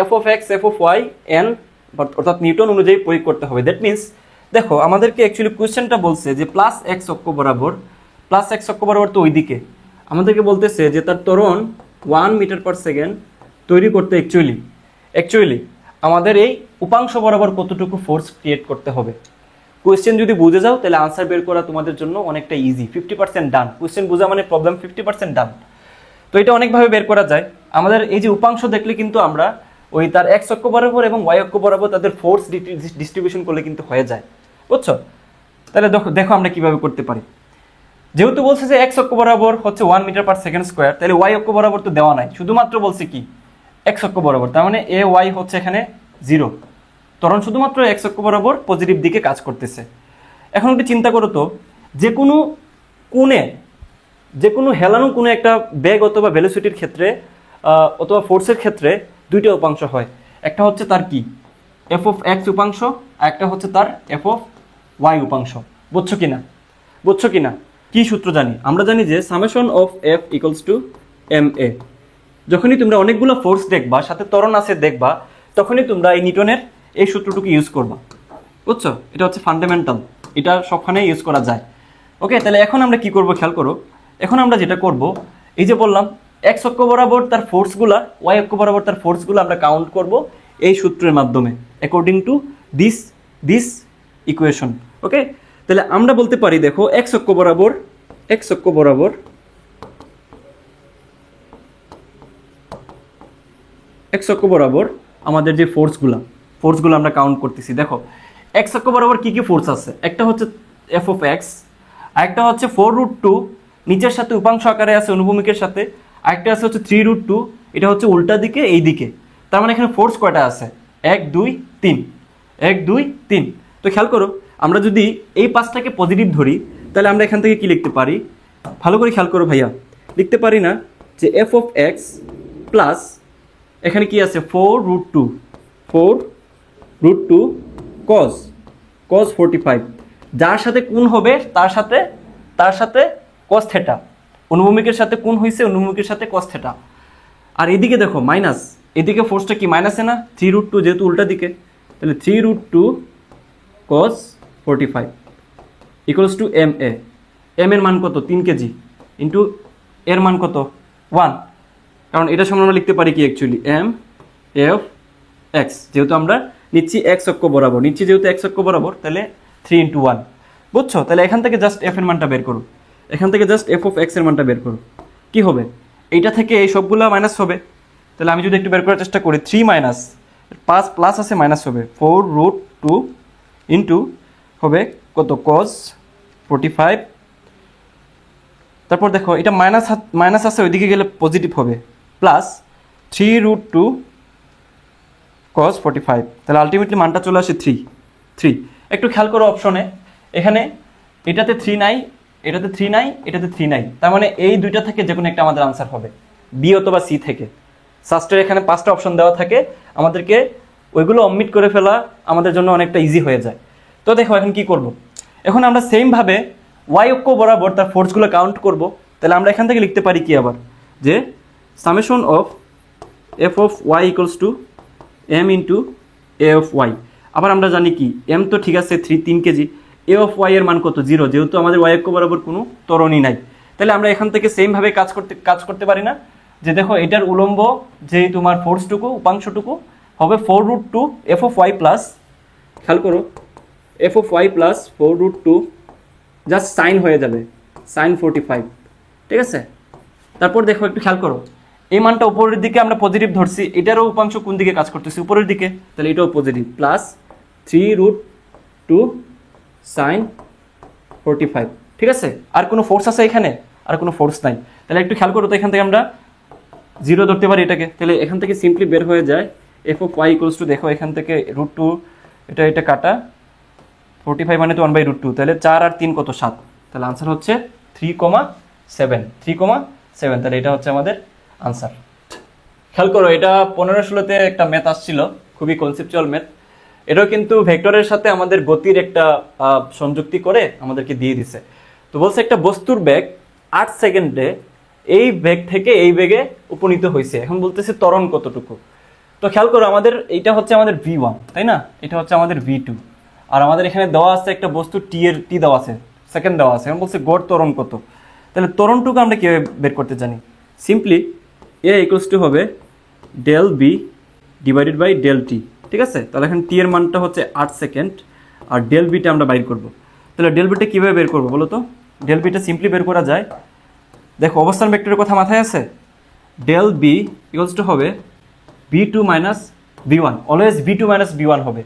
F of x F of y N অর্থাৎ নিউটন অনুযায়ী প্রয়োগ করতে হবে? দ্যাট মিনস দেখো আমাদেরকে অ্যাকচুয়ালি কোয়েশ্চেনটা বলছে যে প্লাস এক্স অক্ষ বরাবর, প্লাস এক্স অক্ষ বরাবর তো ওইদিকে, আমাদেরকে বলতেছে যে তার ত্বরণ 1 মিটার পার সেকেন্ড তৈরি করতে অ্যাকচুয়ালি আমাদের এই উপাংশ বরাবর কতটুকু ফোর্স ক্রিয়েট করতে হবে। কোয়েশ্চেন যদি বুঝে যাও তাহলে আনসার বের করা তোমাদের জন্য অনেকটা ইজি, 50% ডান। কোয়েশ্চেন বোঝা মানে প্রবলেম 50% ডান। তো এটা অনেকভাবে বের করা যায়। আমাদের এই যে উপাংশ দেখলে কিন্তু আমরা ওই তার এক্স অক্ষ বরাবর এবং ওয়াই অক্ষ বরাবর তাদের ফোর্স ডিস্ট্রিবিউশন করলে কিন্তু হয়ে যায়। বুঝছো? তাহলে দেখো আমরা কিভাবে করতে পারি। যেহেতু বলছে যে এক্স অক্ষ বরাবর হচ্ছে 1 মিটার পার সেকেন্ড স্কোয়ার, তাহলে ওয়াই অক্ষ বরাবর তো দেওয়া নাই, শুধুমাত্র বলছে কি এক্স অক্ষ বরাবর। তার মানে এ ওয়াই হচ্ছে এখানে 0, ত্বরণ শুধুমাত্র এক্স অক্ষ বরাবর পজিটিভ দিকে কাজ করতেছে। এখন একটু চিন্তা করো তো, যে কোনো কোণে, যে কোনো হেলানো কোনো একটা বেগ অথবা ভেলোসিটির ক্ষেত্রে অথবা ফোর্সের ক্ষেত্রে দুইটা উপাংশ হয়। একটা হচ্ছে তার কি এফ অফ এক্স উপাংশ, আর একটা হচ্ছে তার এফ অফ ওয়াই উপাংশ। বুঝছো কিনা? বুঝছো কিনা? কি সূত্র জানি আমরা? জানি যে summation of F equals to M A. যখনই তোমরা অনেকগুলো ফোর্স দেখবা, সাথে ত্বরণ আছে দেখবা, তখনই তোমরা এই নিউটনের এই সূত্রটুকু ইউজ করবা। বুঝছো? এটা হচ্ছে ফান্ডামেন্টাল, এটা সবখানে ইউজ করা যায়। ওকে, তাহলে এখন আমরা কি করব খেয়াল করো। এখন আমরা যেটা করব, এই যে বললাম এক্স অক্ষ বরাবর তার ফোর্সগুলা, ওয়াই অক্ষ বরাবর তার ফোর্সগুলো আমরা কাউন্ট করব এই সূত্রের মাধ্যমে, অ্যাকর্ডিং টু দিস ইকুয়েশন। ওকে, তাহলে আমরা বলতে পারি দেখো এক্স অক্ষ বরাবর আমাদের যে ফোর্সগুলো আমরা কাউন্ট করতেছি। দেখো এক্স অক্ষ বরাবর কি কি ফোর্স আছে? একটা হচ্ছে এফ অফ এক্স, আরেকটা হচ্ছে 4√2 নিচের সাথে উপাংশ আকারে আছে অনুভূমিকের সাথে, আরেকটা আছে হচ্ছে 3√2, এটা হচ্ছে উল্টা দিকে এই দিকে। তার মানে এখানে ফোর্স কয়টা আছে? 1 2 3, 1 2 3। তো খেয়াল করো, আমরা যদি এই পাঁচটাকে পজিটিভ ধরি তাহলে আমরা এখান থেকে কি লিখতে পারি? ভালো করে খেয়াল করো ভাইয়া, লিখতে পারি না যে এফ অফ এক্স প্লাস এখানে কি আছে 4√2, 4√2 cos 45, যার সাথে কোণ হবে তার সাথে cos থিটা, অনুভূমিকের সাথে কোণ হয়েছে অনুভূমিকের সাথে cos থিটা। আর এদিকে দেখো মাইনাস, এদিকে ফোর্সটা কি মাইনাসে না, 3√2 যেহেতু উল্টা দিকে, তাহলে 3√2 cos 45 equals to M a. M এর মান কত? 3 কেজি ইন্টু এর মান কত? 1, কারণ এটা সমান আমরা লিখতে পারি কি অ্যাকচুয়ালি এম এফ এক্স, যেহেতু আমরা নিচ্ছি এক্স অক্ষ বরাবর, নিচ্ছি যেহেতু এক্স অক্ষ বরাবর, তাহলে 3 × 1, বুঝছো? তাহলে এখান থেকে জাস্ট এফ এর মানটা বের করো, এখান থেকে জাস্ট এফ অফ এক্স এর মানটা বের করো। কি হবে? এইটা থেকে এই সবগুলো মাইনাস হবে, তাহলে আমি যদি একটু বের করার চেষ্টা করি, 3 মাইনাস 5 প্লাস আছে মাইনাস হবে 4√2 ইন্টু হবে কত? cos 45। তারপর দেখো এটা মাইনাস আছে, ওইদিকে গেলে পজিটিভ হবে, প্লাস 3√2 cos 45, তাহলে আলটিমেটলি মানটা চলে আসে 3। একটু খেয়াল করো অপশনে, এখানে এটাতে 3 নাই, এটাতে 3 নাই, এটাতে 3 নাই, তার মানে এই দুইটা থেকে যে কোনো একটা আমাদের আনসার হবে, বি অথবা সি থেকে। সাস্টের এখানে 5টা অপশন দেওয়া থাকে, আমাদেরকে ওইগুলো অমিট করে ফেলা আমাদের জন্য অনেকটা ইজি হয়ে যায়। তো দেখো এখন কি করব, এখন আমরা সেমভাবে ওয়াই অক্ষ বরাবর তার ফোর্সগুলো কাউন্ট করব। তাহলে আমরা এখান থেকে লিখতে পারি কি আবার, যে summation of F of y equals to m into a of y. আবার আমরা জানি কি এম তো ঠিক আছে 3 কেজি, এ অফ ওয়াই এর মান কত? 0, যেহেতু আমাদের ওয়াই অক্ষ বরাবর কোনো ত্বরণই নাই। তাহলে আমরা এখান থেকে সেমভাবে কাজ করতে পারি না, যে দেখো এটার উলম্ব যে তোমার ফোর্সটুকু উপাংশটুকু হবে 4√2 এফ অফ ওয়াই প্লাস, খেয়াল করো F of y plus 4√2 just sine হয়ে যাবে সাইন 45, ঠিক আছে? তারপর দেখো একটু খেয়াল করো, এই মানটা উপরের দিকে আমরা পজিটিভ ধরছি, এটারও উপাংশ কোন দিকে কাজ করতেছি? উপরের দিকে, তাহলে এটাও পজিটিভ, প্লাস 3√2 সাইন 45, ঠিক আছে? আর কোনো ফোর্স আছে এখানে? আর কোনো ফোর্স নাই। তাহলে একটু খেয়াল করো তো, এখান থেকে আমরা 0 ধরতে পারি এটাকে, তাহলে এখান থেকে সিম্পলি বের হয়ে যায় F of y equals to, দেখো এখান থেকে √2 এটা কাটা 45 মানে তো 1/√2, তাহলে 4 আর 3 কত? 7, তাহলে আনসার হচ্ছে 3,7। তাহলে এটা হচ্ছে আমাদের আনসার। খেয়াল করো, এটা 15-16তে একটা ম্যাথ আসছিল, খুবই কনসেপচুয়াল ম্যাথ। এটাও কিন্তু ভেক্টরের সাথে আমাদের গতির একটা সংযুক্তি করে আমাদেরকে দিয়ে দিছে। তো বলছে একটা বস্তুর বেগ 8 সেকেন্ডে এই বেগ থেকে এই বেগে উপনীত হয়েছে, এখন বলতেছে ত্বরণ কতটুকু। তো খেয়াল করো, আমাদের এইটা হচ্ছে আমাদের v1, তাই না? এটা হচ্ছে আমাদের v2, আর আমাদের এখানে দেওয়া আছে একটা বস্তু টি দেওয়া আছে, সেকেন্ড দেওয়া আছে, এখন বলছে গড় ত্বরণ কত। তাহলে ত্বরণটুকু আমরা কীভাবে বের করতে জানি? সিম্পলি এ ইকুয়ালস টু হবে del B divided by del t, ঠিক আছে? তাহলে এখন টি এর মানটা হচ্ছে 8 সেকেন্ড, আর ডেল বিটা আমরা বাইর করব। তাহলে ডেল বিটা কীভাবে বের করবো বলো তো? ডেল বিটা সিম্পলি বের করা যায়, দেখো অবস্থান ভেক্টরের কথা মাথায় আছে, ডেল বি ইকুয়ালস টু হবে v2 minus v1, always v2 minus v1 হবে।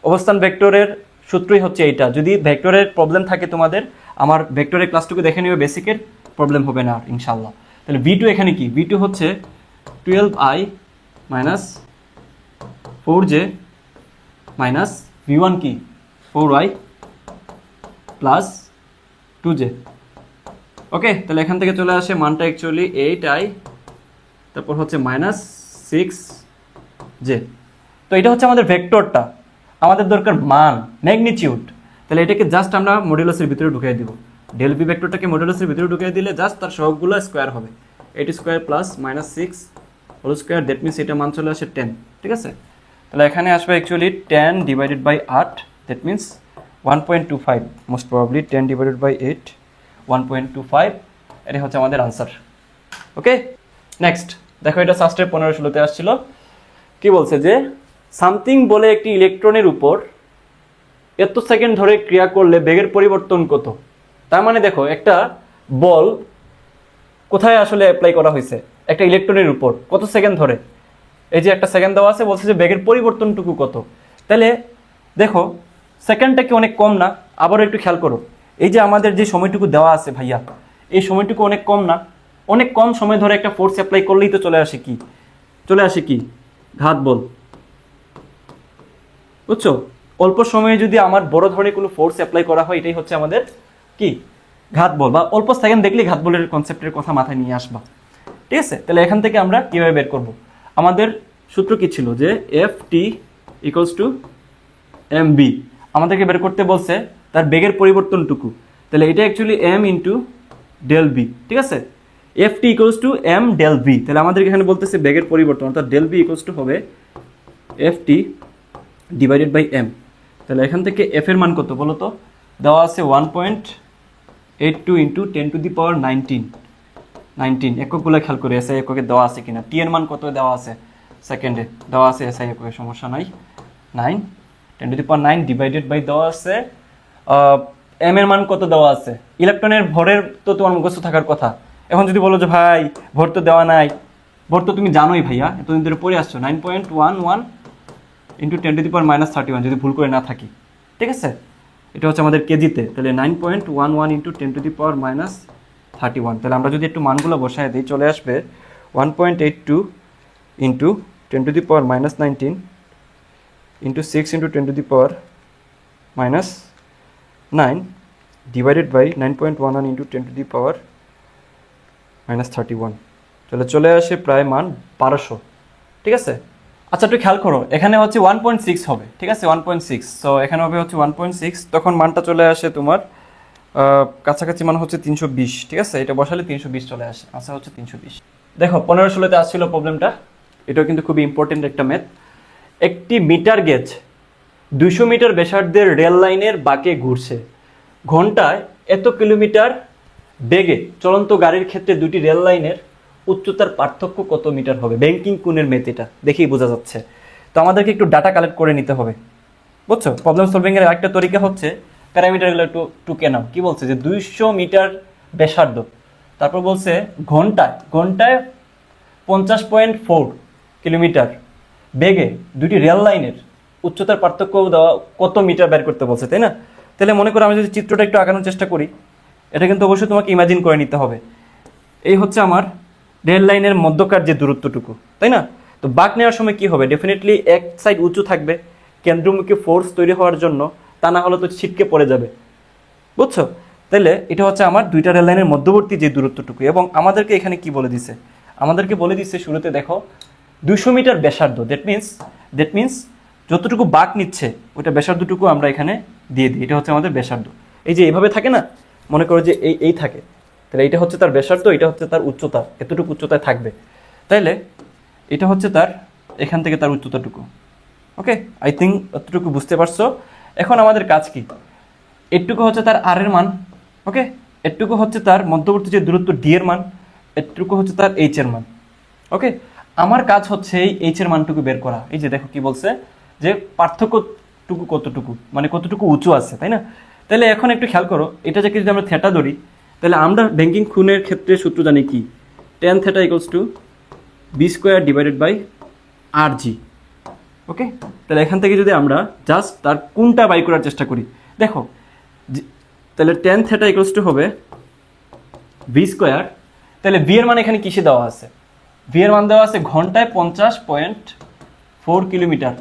অবস্থান ভেক্টরের সূত্রই হচ্ছে এইটা। যদি ভেক্টরের প্রবলেম থাকে তোমাদের, আমার ভেক্টরের ক্লাসটুকু দেখে নিবে, বেসিকের প্রবলেম হবে না ইনশাল্লাহ। তাহলে v2 এখানে কি? v2 হচ্ছে 12i minus 4j minus v1 কি? 4y plus 2j। ওকে, তাহলে এখান থেকে চলে আসে মানটা অ্যাকচুয়ালি 8i, তারপর হচ্ছে মাইনাস 6j। তো এটা হচ্ছে আমাদের ভেক্টরটা, আমাদের দরকার মান, ম্যাগনিটিউড। তাহলে এটাকে জাস্ট আমরা মডুলাসের ভিতরে ঢুকিয়ে দিব, ডেল বি ভেক্টরটাকে মডুলাসের ভিতরে ঢুকিয়ে দিলে জাস্ট তার সবগুলো স্কোয়ার হবে, 8 square plus minus 6 whole square, that means এটা মান চলে আসে 10, ঠিক আছে? তাহলে এখানে আসবে actually 10 divided by 8, that means 1.25, most probably 10 divided by 8 1.25, এটা হচ্ছে আমাদের আনসার। ওকে, নেক্সট দেখো, এটা সাস্টের 15-16তে আসছিল। কি বলছে যে সামথিং বলে একটি ইলেকট্রনের উপর এত সেকেন্ড ধরে ক্রিয়া করলে বেগের পরিবর্তন কত। তার মানে দেখো একটা বল কোথায় আসলে অ্যাপ্লাই করা হয়েছে, একটা ইলেকট্রনের উপর কত সেকেন্ড ধরে, এই যে একটা সেকেন্ড দেওয়া আছে, বলছে যে বেগের পরিবর্তনটুকু কত। তাহলে দেখো সেকেন্ডটা কি অনেক কম না? আবারও একটু খেয়াল করো, এই যে আমাদের যে সময়টুকু দেওয়া আছে ভাইয়া, এই সময়টুকু অনেক কম না? অনেক কম সময় ধরে একটা ফোর্স অ্যাপ্লাই করলেই তো চলে আসে কি ঘাত বল। বুঝছো, অল্প সময়ে যদি আমার বড় ধরনের কোনো ফোর্স অ্যাপ্লাই করা হয়, এটাই হচ্ছে আমাদের কি ঘাত বল, বা অল্প সেকেন্ড দেখলেই ঘাত বলের কনসেপ্টের কথা মাথায় নিয়ে আসবা। ঠিক আছে, তাহলে এখান থেকে আমরা কিভাবে বের করব? আমাদের সূত্র কি ছিল যে F t equals to m v, আমাদেরকে বের করতে বলছে তার বেগের পরিবর্তনটুকু। তাহলে এটা actually m into del v. ঠিক আছে, F t equals to m del v. তাহলে আমাদেরকে এখানে বলতেছে বেগের পরিবর্তন, অর্থাৎ ডেল বি ইকুয়ালস টু হবে F t divided by m. তাহলে এখান থেকে এফ এর মান কত বলো তো? দেওয়া আছে 1.82 ইন্টু 10⁻19 এককগুলো খেয়াল করে এসআই এককে দেওয়া আছে কিনা। টি এর মান কত দেওয়া আছে? সেকেন্ডে দেওয়া আছে, এসআই এককে সমস্যা নাই। 10⁻9 ডিভাইডেড বাই দেওয়া আছে এম এর মান কত দেওয়া আছে? ইলেকট্রনের ভরের তো তোমার মুখস্থ থাকার কথা। এখন যদি বলো যে ভাই ভর তো দেওয়া নাই, ভর তো তুমি জানোই ভাইয়া, এতদিন ধরে পড়ে আসছো, 9.11 ইন্টু 10⁻31 যদি ভুল করে না থাকি। ঠিক আছে, এটা হচ্ছে আমাদের কেজিতে। তাহলে 9.11 ইন্টু 10⁻31। তাহলে আমরা যদি একটু মানগুলো বসায় দিই, চলে আসবে 1.82 into 10⁻19 into 6 into 10⁻9 divided by 9.11 into 10⁻31। তাহলে চলে আসে প্রায় মান 1200। ঠিক আছে, আচ্ছা একটু খেয়াল করো, এখানে হচ্ছে 1.6 হবে। ঠিক আছে, 1.6, সো এখানে হবে হচ্ছে 1.6, তখন মানটা চলে আসে তোমার কাছাকাছি মান হচ্ছে 320। ঠিক আছে, এটা বসালে 320 চলে আসে, আচ্ছা হচ্ছে 320। দেখো 15-16তে আসছিল প্রবলেমটা, এটাও কিন্তু খুবই ইম্পর্টেন্ট একটা ম্যাথ। একটি মিটার গেজ 200 মিটার ব্যাসার্ধের রেল লাইনের বাঁকে ঘুরছে, ঘন্টায় এত কিলোমিটার বেগে চলন্ত গাড়ির ক্ষেত্রে দুটি রেল লাইনের উচ্চতার পার্থক্য কত মিটার হবে? ব্যাংকিং কোণের ম্যাথ, এটা দেখেই বোঝা যাচ্ছে। তো আমাদেরকে একটু ডাটা কালেক্ট করে নিতে হবে। বুঝছো, প্রবলেম সলভিং এর একটা তরিকা হচ্ছে প্যারামিটারগুলো একটু টুকে নাও। কি বলছে যে 200 মিটার ব্যাসার্ধ, তারপর বলছে ঘন্টায় 50.4 কিলোমিটার বেগে দুটি রেল লাইনের উচ্চতার পার্থক্য দেওয়া কত মিটার বের করতে বলছে, তাই না? তাহলে মনে করো আমি যদি চিত্রটা একটু আঁকানোর চেষ্টা করি, এটা কিন্তু অবশ্যই তোমাকে ইমাজিন করে নিতে হবে। এই হচ্ছে আমার রেল লাইনের মধ্যকার যে দূরত্বটুকু, তাই না? তো বাঁক নেওয়ার সময় কি হবে? ডেফিনেটলি এক সাইড উঁচু থাকবে কেন্দ্রমুখী ফোর্স তৈরি হওয়ার জন্য, তা না হলে তো ছিটকে পড়ে যাবে। বুঝছো, তাহলে এটা হচ্ছে আমার দুইটা রেল লাইনের মধ্যবর্তী যে দূরত্বটুকু। এবং আমাদেরকে এখানে কি বলে দিছে? আমাদেরকে বলে দিচ্ছে শুরুতে দেখো 200 মিটার ব্যাসার্ধ, দ্যাট মিনস যতটুকু বাঁক নিচ্ছে ওইটা ব্যাসার্ধটুকু আমরা এখানে দিয়ে দিই, এটা হচ্ছে আমাদের ব্যাসার্ধ। এই যে এইভাবে থাকে না, মনে করো যে এই থাকে, তাহলে এটা হচ্ছে তার ব্যাসার্ধ, এটা হচ্ছে তার উচ্চতা, এতটুকু উচ্চতায় থাকবে। তাইলে এটা হচ্ছে তার এখান থেকে তার উচ্চতাটুকু। ওকে, আই থিঙ্ক অতটুকু বুঝতে পারছো। এখন আমাদের কাজ কি? এটুকু হচ্ছে তার আর এর মান, ওকে, এটুকু হচ্ছে তার মধ্যবর্তী যে দূরত্ব ডি এর মান, এটুকু হচ্ছে তার এইচ এর মান। ওকে, আমার কাজ হচ্ছে এই এইচ এর মানটুকু বের করা। এই যে দেখো কি বলছে যে পার্থক্যটুকু কতটুকু, মানে কতটুকু উঁচু আছে, তাই না? তাহলে এখন একটু খেয়াল করো, এটা যদি আমরা থিটা ধরি, তাহলে আমরা ব্যাংকিং কোণের ক্ষেত্রে সূত্র জানি কি? tan θ equals to B square divided by R G. Okay, তাহলে এখান থেকে যদি আমরা জাস্ট তার কোণটা বাই করার চেষ্টা করি, দেখো তাহলে tan θ ইকুয়ালস টু হবে বি স্কোয়ার। তাহলে বি এর মান এখানে কিসে দেওয়া আছে? বি এর মান দেওয়া আছে ঘন্টায় 50.4 কিলোমিটার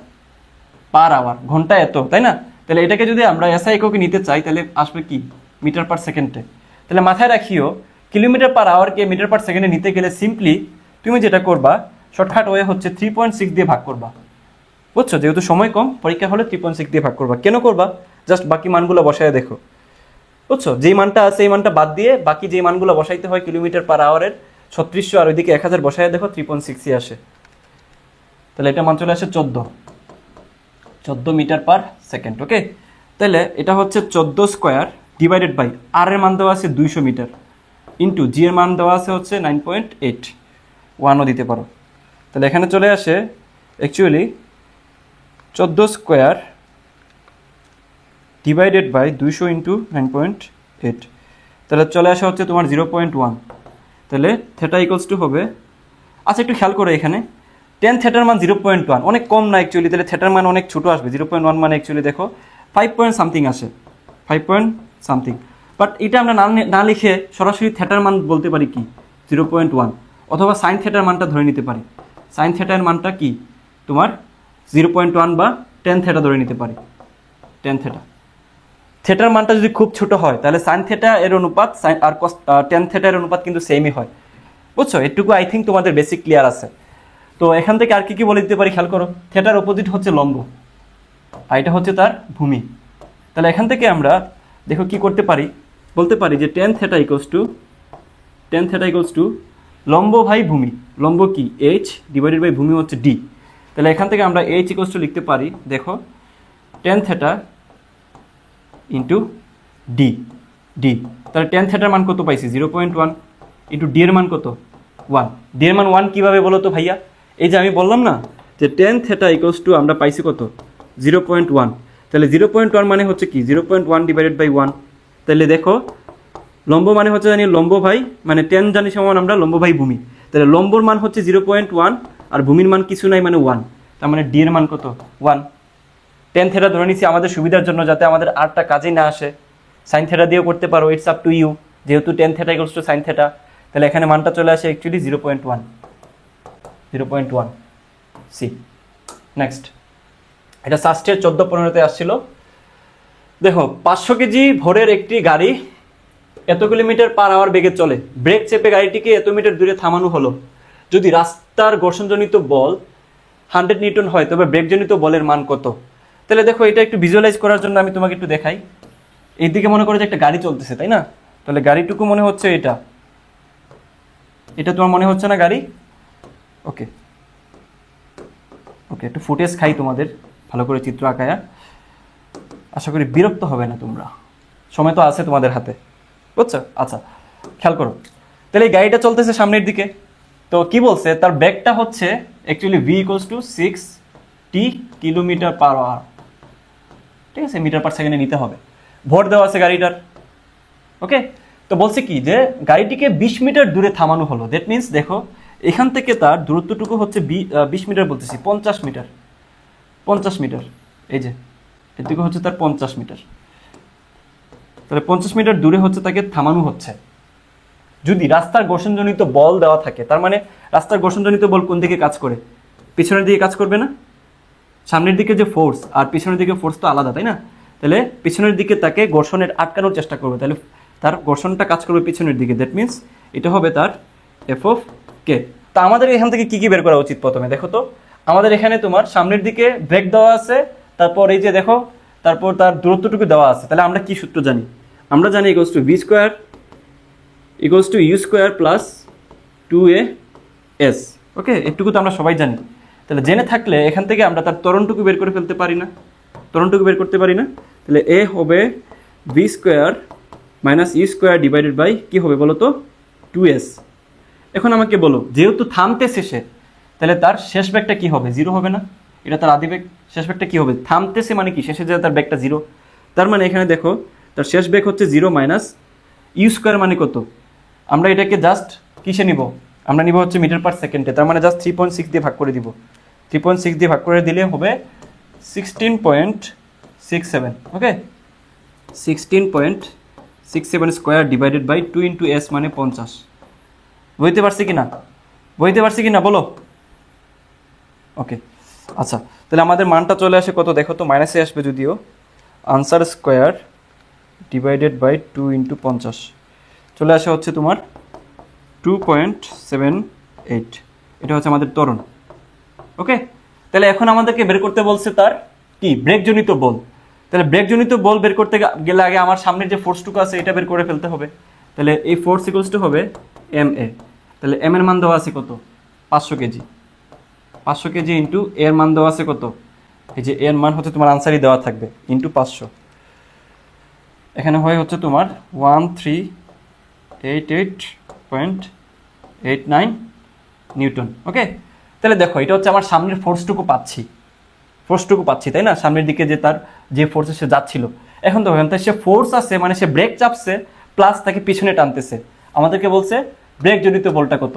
পার আওয়ার, ঘন্টায় এত, তাই না? তাহলে এটাকে যদি আমরা এসআই এককে নিতে চাই, তাহলে আসবে কি মিটার পার সেকেন্ডে। তাহলে মাথায় রাখিও কিলোমিটার পার আওয়ারকে মিটার পার সেকেন্ডে নিতে গেলে সিম্পলি তুমি যেটা করবা, শর্টকাট ওয়ে হচ্ছে 3.6 দিয়ে ভাগ করবা। বুঝছো, যেহেতু সময় কম, পরীক্ষা হলে 3.6 দিয়ে ভাগ করবা। কেন করবা? জাস্ট বাকি মানগুলো বসায় দেখো। বুঝছো, যেই মানটা আছে এই মানটা বাদ দিয়ে বাকি যে মানগুলো বসাইতে হয় কিলোমিটার পার আওয়ারের 3600 আর ওইদিকে 1000 বসায় দেখো 3.6 আসে। তাহলে এটা মান চলে আসে 14 মিটার পার সেকেন্ড। ওকে, তাহলে এটা হচ্ছে 14 স্কোয়ার ডিভাইডেড বাই আর এর মান দেওয়া আছে 200 মিটার ইন্টু জি এর মান দেওয়া আছে হচ্ছে 9.81ও দিতে পারো। তাহলে এখানে চলে আসে actually 14 square divided by 200 into 9.8, তাহলে চলে আসা হচ্ছে তোমার 0.1। তাহলে থেটা ইকুয়ালস টু হবে, আচ্ছা একটু খেয়াল করো এখানে tan থেটার মান 0.1, অনেক কম না অ্যাকচুয়ালি, তাহলে থেটার মান অনেক ছোটো আসবে। 0.1 মানে অ্যাকচুয়ালি দেখো 5 পয়েন্ট সামথিং আসে, 5 পয়েন্ট সামথিং। বাট এটা আমরা না লিখে সরাসরি থেটার মান বলতে পারি কি 0.1, অথবা সাইন থিটার মানটা ধরে নিতে পারি। সাইন থিটার মানটা কি তোমার 0.1 বা টেন থিটা ধরে নিতে পারি। টেন থিটা, থিটার মানটা যদি খুব ছোট হয় তাহলে সাইন থিটা এর অনুপাত সাইন আর টেন থিটা এর অনুপাত কিন্তু সেমই হয়, বুঝছো? এটুকু আই থিঙ্ক তোমাদের বেসিক ক্লিয়ার আছে। তো এখান থেকে আর কি কি বলে দিতে পারি খেয়াল করো। থিটার অপোজিট হচ্ছে লম্ব, আর এটা হচ্ছে তার ভূমি। তাহলে এখান থেকে আমরা দেখো কি করতে পারি, বলতে পারি যে টেন থিটা ইকুয়ালস টু লম্ব ভাই ভূমি। লম্ব কি এইচ ডিভাইডেড বাই ভূমি হচ্ছে ডি। তাহলে এখান থেকে আমরা এইচ ইকুয়ালস টু লিখতে পারি, দেখো টেন থিটা ইন্টু ডি। তাহলে টেন থিটার মান কত পাইছি 0.1, ইন্টু ডি এর মান কত 1। ডি এর মান 1 কীভাবে বলো তো ভাইয়া? এই যে আমি বললাম না যে টেন থিটা ইকুয়ালস টু আমরা পাইছি কত 0.1। তাহলে 0.1 মানে হচ্ছে কি 0.1 ডিভাইডেড বাই 1। তাহলে দেখো লম্ব মানে হচ্ছে জানি লম্ব ভাই, মানে টেন জানি সমান আমরা লম্ব ভাই ভূমি। তাহলে লম্বর মান হচ্ছে 0.1 আর ভূমির মান কিছু নাই মানে 1। তার মানে ডি এর মান কত 1। টেন থিটা ধরে নিচ্ছি আমাদের সুবিধার জন্য, যাতে আমাদের আরটা কাজেই না আসে। সাইন থিটা দিয়েও করতে পারো, ইটস আপ টু ইউ। যেহেতু tan theta equals to sine theta, তাহলে এখানে মানটা চলে আসে অ্যাকচুয়ালি 0.1 সি। নেক্সট, এটা সাস্টের 14-15-তে আসছিল। দেখো 500 কেজি ভরের একটি গাড়ি এত কিলোমিটার পার আওয়ার বেগে চলে, ব্রেক চেপে গাড়িটিকে এত মিটার দূরে থামানো হলো। যদি রাস্তার ঘর্ষণজনিত বল 100 নিউটন হয় তবে ব্রেকজনিত বলের মান কত? তাহলে দেখো এটা একটু ভিজুয়ালাইজ করার জন্য আমি তোমাকে একটু দেখাই। এইদিকে মনে করো যে একটা গাড়ি চলতেছে, তাই না? তাহলে গাড়িটুকু মনে হচ্ছে এটা তোমার মনে হচ্ছে না গাড়ি? ওকে, একটু ফুটেজ খাই তোমাদের ভালো করে চিত্র আঁকায়া। আশা করি বিরক্ত হবে না তোমরা, সময় তো আছে তোমাদের হাতে, বুঝছো? আচ্ছা খেয়াল করো, তাহলে এই গাড়িটা চলতেছে সামনের দিকে। তো কি বলছে, তার বেগটা হচ্ছে actually v equals to 60 kilometre per hour. ঠিক আছে, মিটার পার সেকেন্ডে নিতে হবে। ভর দেওয়া আছে গাড়িটার। ওকে, তো বলছে কি যে গাড়িটিকে 20 মিটার দূরে থামানো হলো। দ্যাট মিনস দেখো এখান থেকে তার দূরত্বটুকু হচ্ছে 20 মিটার, বলতেছি 50 মিটার। এই যে এটুকু হচ্ছে তার 50 মিটার। তাহলে 50 মিটার দূরে হচ্ছে তাকে থামানো হচ্ছে। যদি রাস্তার ঘর্ষণজনিত বল দেওয়া থাকে, তার মানে রাস্তার ঘর্ষণজনিত বল কোন দিকে কাজ করে? পিছনের দিকে কাজ করবে না? সামনের দিকে যে ফোর্স আর পিছনের দিকে ফোর্স তো আলাদা, তাই না? তাহলে পিছনের দিকে তাকে ঘর্ষণের আটকানোর চেষ্টা করবে, তাহলে তার ঘর্ষণটা কাজ করবে পিছনের দিকে। দ্যাট মিনস এটা হবে তার এফ অফ কে। তা আমাদের এখান থেকে কি কি বের করা উচিত? প্রথমে দেখো তো, আমাদের এখানে তোমার সামনের দিকে ব্রেক দেওয়া আছে, তারপর এই যে দেখো, তারপর তার দূরত্বটুকু দেওয়া আছে। তাহলে আমরা কি সূত্র জানি? আমরা জানি equals to v square equals to u square plus 2as। Okay, এটুকু তো আমরা সবাই জানি। তাহলে জেনে থাকলে এখান থেকে আমরা তার ত্বরণটুকু বের করে ফেলতে পারি না? তাহলে এ হবে v square minus u square divided by কি হবে বলো তো 2s। এখন আমাকে বলো, যেহেতু থামতে শেষে, তাহলে তার শেষ বেগটা কি হবে? 0 হবে না? এটা তার আদি বেগ, শেষ বেগটা কি হবে? থামতেছে মানে কি শেষে যে তার বেগটা 0। তার মানে এখানে দেখো তার শেষ বেগ হচ্ছে 0 মাইনাস ইউ স্কোয়ার মানে কত? আমরা এটাকে জাস্ট কিসে নিব? আমরা নিব হচ্ছে মিটার পার সেকেন্ডে। তার মানে জাস্ট 3.6 দিয়ে ভাগ করে দিব। 3.6 দিয়ে ভাগ করে দিলে হবে 16.67। Okay, 16.67 square divided by 2 into s মানে 50। বুঝতে পারছি কি না বলো? ওকে, আচ্ছা তাহলে আমাদের মানটা চলে আসে কত দেখো তো, মাইনাসে আসবে যদিও। Answer square divided by 2 into 50 চলে আসে হচ্ছে তোমার 2.78। এটা হচ্ছে আমাদের ত্বরণ। ওকে, তাহলে এখন আমাদেরকে বের করতে বলছে তার কি? ব্রেকজনিত বল। তাহলে ব্রেকজনিত বল বের করতে গেলে আগে আমার সামনের যে ফোর্সটুকু আছে এটা বের করে ফেলতে হবে। তাহলে এই ফোর্স ইকুয়ালস টু হবে এম এ। তাহলে এম এর মান দেওয়া আছে কত? 500 কেজি। 500 কেজি ইন্টু এর মান দেওয়া আছে কত? এই যে এর মান হচ্ছে তোমার আনসারই দেওয়া থাকবে, ইন্টু 500। এখানে হচ্ছে তোমার 1388.89 নিউটন। ওকে, তাহলে দেখো এটা হচ্ছে আমার সামনের ফোর্সটুকু পাচ্ছি, তাই না? সামনের দিকে যে তার যে ফোর্সে সে যাচ্ছিল, এখন তো সে ফোর্স আছে মানে সে ব্রেক চাপছে প্লাস তাকে পিছনে টানতেছে। আমাদেরকে বলছে ব্রেক জনিত বলটা কত।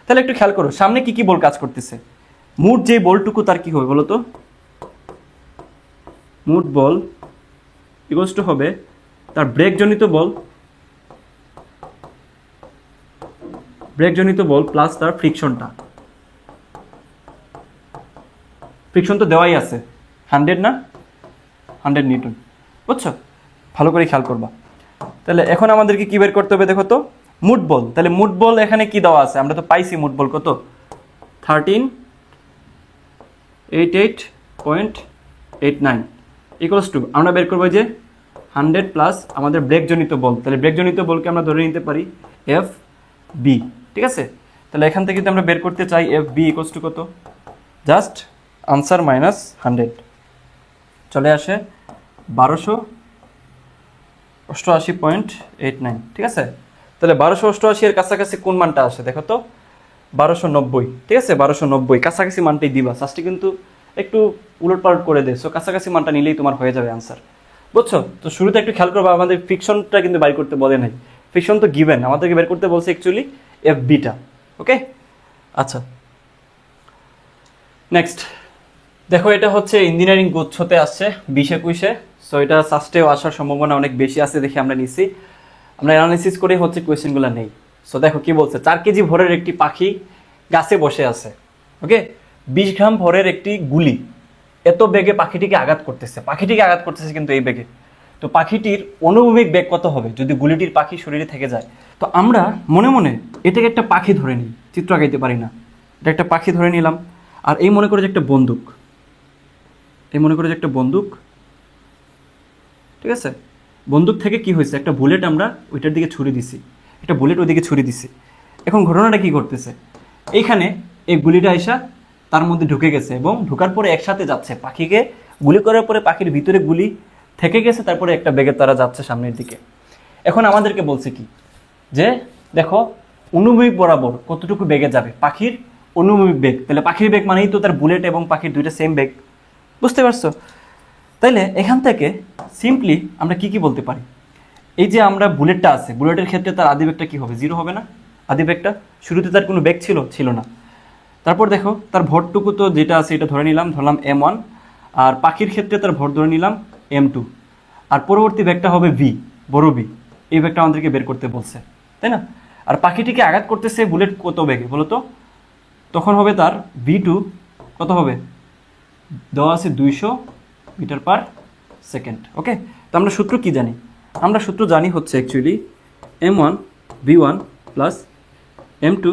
তাহলে একটু খেয়াল করো সামনে কি কি বল কাজ করতেছে। মোট যে বলটুকু তার কি হবে বলো তো? মোট বল ইকুয়ালস টু হবে তার ব্রেক জনিত বল ব্রেকজনিত বল প্লাস তার ফ্রিকশনটা, ফ্রিকশন তো দেওয়াই আছে 100 না, 100 নিউটন, বুঝছো? ভালো করে খেয়াল করবা। তাহলে এখন আমাদেরকে কি বের করতে হবে দেখো তো, মুট বল। তাহলে মুট বল এখানে কি দেওয়া আছে, আমরা তো পাইছি মুট বল কত, 1388.89 ইকুয়ালস টু, আমরা বের করবো যে 100 প্লাস আমাদের ব্রেকজনিত বল। তাহলে ব্রেকজনিত বলকে আমরা ধরে নিতে পারি এফ বি, ঠিক আছে? তাহলে এখান থেকে যদি আমরা বের করতে চাই এফ বি ইকুয়ালস টু কত, জাস্ট আনসার মাইনাস 100 চলে আসে 1288.89, ঠিক আছে? তাহলে 1288 এর কাছাকাছি কোন মানটা আসে দেখো তো, 1290, ঠিক আছে? 1290 কাছাকাছি মানটাই দিবা, সাস্টি কিন্তু একটু উলটপালট করে দে, সো কাছাকাছি মানটা নিলেই তোমার হয়ে যাবে আনসার, বুঝছো? তো শুরুতে একটু খেয়াল করবা, আমাদের ফ্রিকশনটা কিন্তু বাইর করতে বলে নাই, ফ্রিকশন তো গিভেন, আমাদেরকে বের করতে বলছে অ্যাকচুয়ালি এফ বিটা, ওকে? আচ্ছা, নেক্সট দেখো, এটা হচ্ছে ইঞ্জিনিয়ারিং গুচ্ছতে আসছে 20-21-এ, সো এটা সাস্টেও আসার সম্ভাবনা অনেক বেশি আছে দেখে আমরা নিছি, আমরা অ্যানালাইসিস করে হচ্ছে কোয়েশ্চেনগুলো নেই। সো দেখো কি বলছে, 4 কেজি ভরের একটি পাখি গাছে বসে আছে, ওকে? 20 গ্রাম ভরের একটি গুলি এত বেগে পাখিটিকে আঘাত করতেছে, কিন্তু এই বেগে, তো পাখিটির অনুভূমিক বেগ কত হবে যদি গুলিটির পাখি শরীরে থেকে যায়? তো আমরা মনে মনে এটাকে একটা পাখি ধরে নিই, চিত্র আঁকাইতে পারি না, এটা একটা পাখি ধরে নিলাম, আর এই মনে করে যে একটা বন্দুক, ঠিক আছে? বন্দুক থেকে কি হয়েছে, একটা বুলেট আমরা ওইটার দিকে ছুড়ে দিছি, একটা বুলেট ওইদিকে ছুড়ে দিছি। এখন ঘটনাটা কি করতেছে, এইখানে এই গুলিটা আইসা তার মধ্যে ঢুকে গেছে এবং ঢোকার পরে একসাথে যাচ্ছে, পাখিকে গুলি করার পরে পাখির ভিতরে গুলি থেকে গেছে, তারপরে একটা বেগে তারা যাচ্ছে সামনের দিকে। এখন আমাদেরকে বলছে কি, যে দেখো অনুভূমিক বরাবর কতটুকু বেগে যাবে পাখির অনুভূমিক বেগ, তাহলে পাখির বেগ মানেই তো তার বুলেট এবং পাখির দুইটা সেম বেগ, বুঝতে পারছো? তাইলে এখান থেকে সিম্পলি আমরা কি বলতে পারি, এই যে আমরা বুলেটটা আছে, বুলেটের ক্ষেত্রে তার আদি বেগটা কি হবে, 0 হবে না? আদি বেগটা শুরুতে তার কোনো বেগ ছিল না। তারপর দেখো তার ভরটুকু তো যেটা আছে এটা ধরলাম m1, আর পাখির ক্ষেত্রে তার ভর ধরে নিলাম m2, আর পরবর্তী বেগটা হবে v, বড় v, এই বেগটা আমাদেরকে বের করতে বলছে, তাই না? আর পাখিটিকে আঘাত করতেছে বুলেট কত বেগে বলো তো, তখন হবে তার v2 কত হবে, দেওয়া আছে 200 মিটার পার সেকেন্ড, ওকে? তো আমরা সূত্র কি জানি, আমরা সূত্র জানি হচ্ছে actually m1 v1 plus m2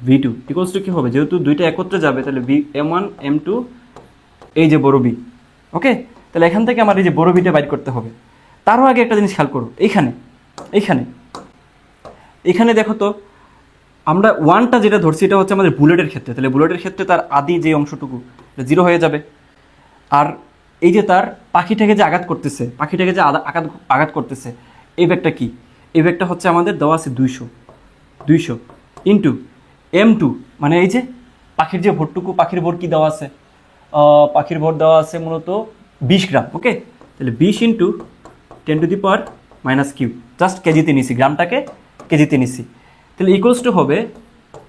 v2 equals to কি হবে, যেহেতু দুইটা একত্রে যাবে তাহলে m1 m2 এই যে বড় b, ওকে? তাহলে এখান থেকে আমার এই যে বড় বিটা বাইর করতে হবে। তারও আগে একটা জিনিস খেয়াল করো, এইখানে দেখো তো, আমরা 1টা যেটা ধরছি এটা হচ্ছে আমাদের বুলেটের ক্ষেত্রে, তাহলে বুলেটের ক্ষেত্রে তার আদি যে অংশটুকু 0 হয়ে যাবে, আর এই যে তার পাখিটাকে যে আঘাত করতেছে এই বেগটা কি, এই বেগটা হচ্ছে আমাদের দেওয়া আছে 200 ইন্টু m2, মানে এই যে পাখির যে ভরটুকু, পাখির ভর কি দেওয়া আছে, পাখির ভর দেওয়া আছে মূলত 20 গ্রাম, ওকে? তাহলে 20 ইন্টু 10⁻³ জাস্ট কেজিতে নিছি, গ্রামটাকে কেজিতে নিছি, তাহলে ইকুয়ালস টু হবে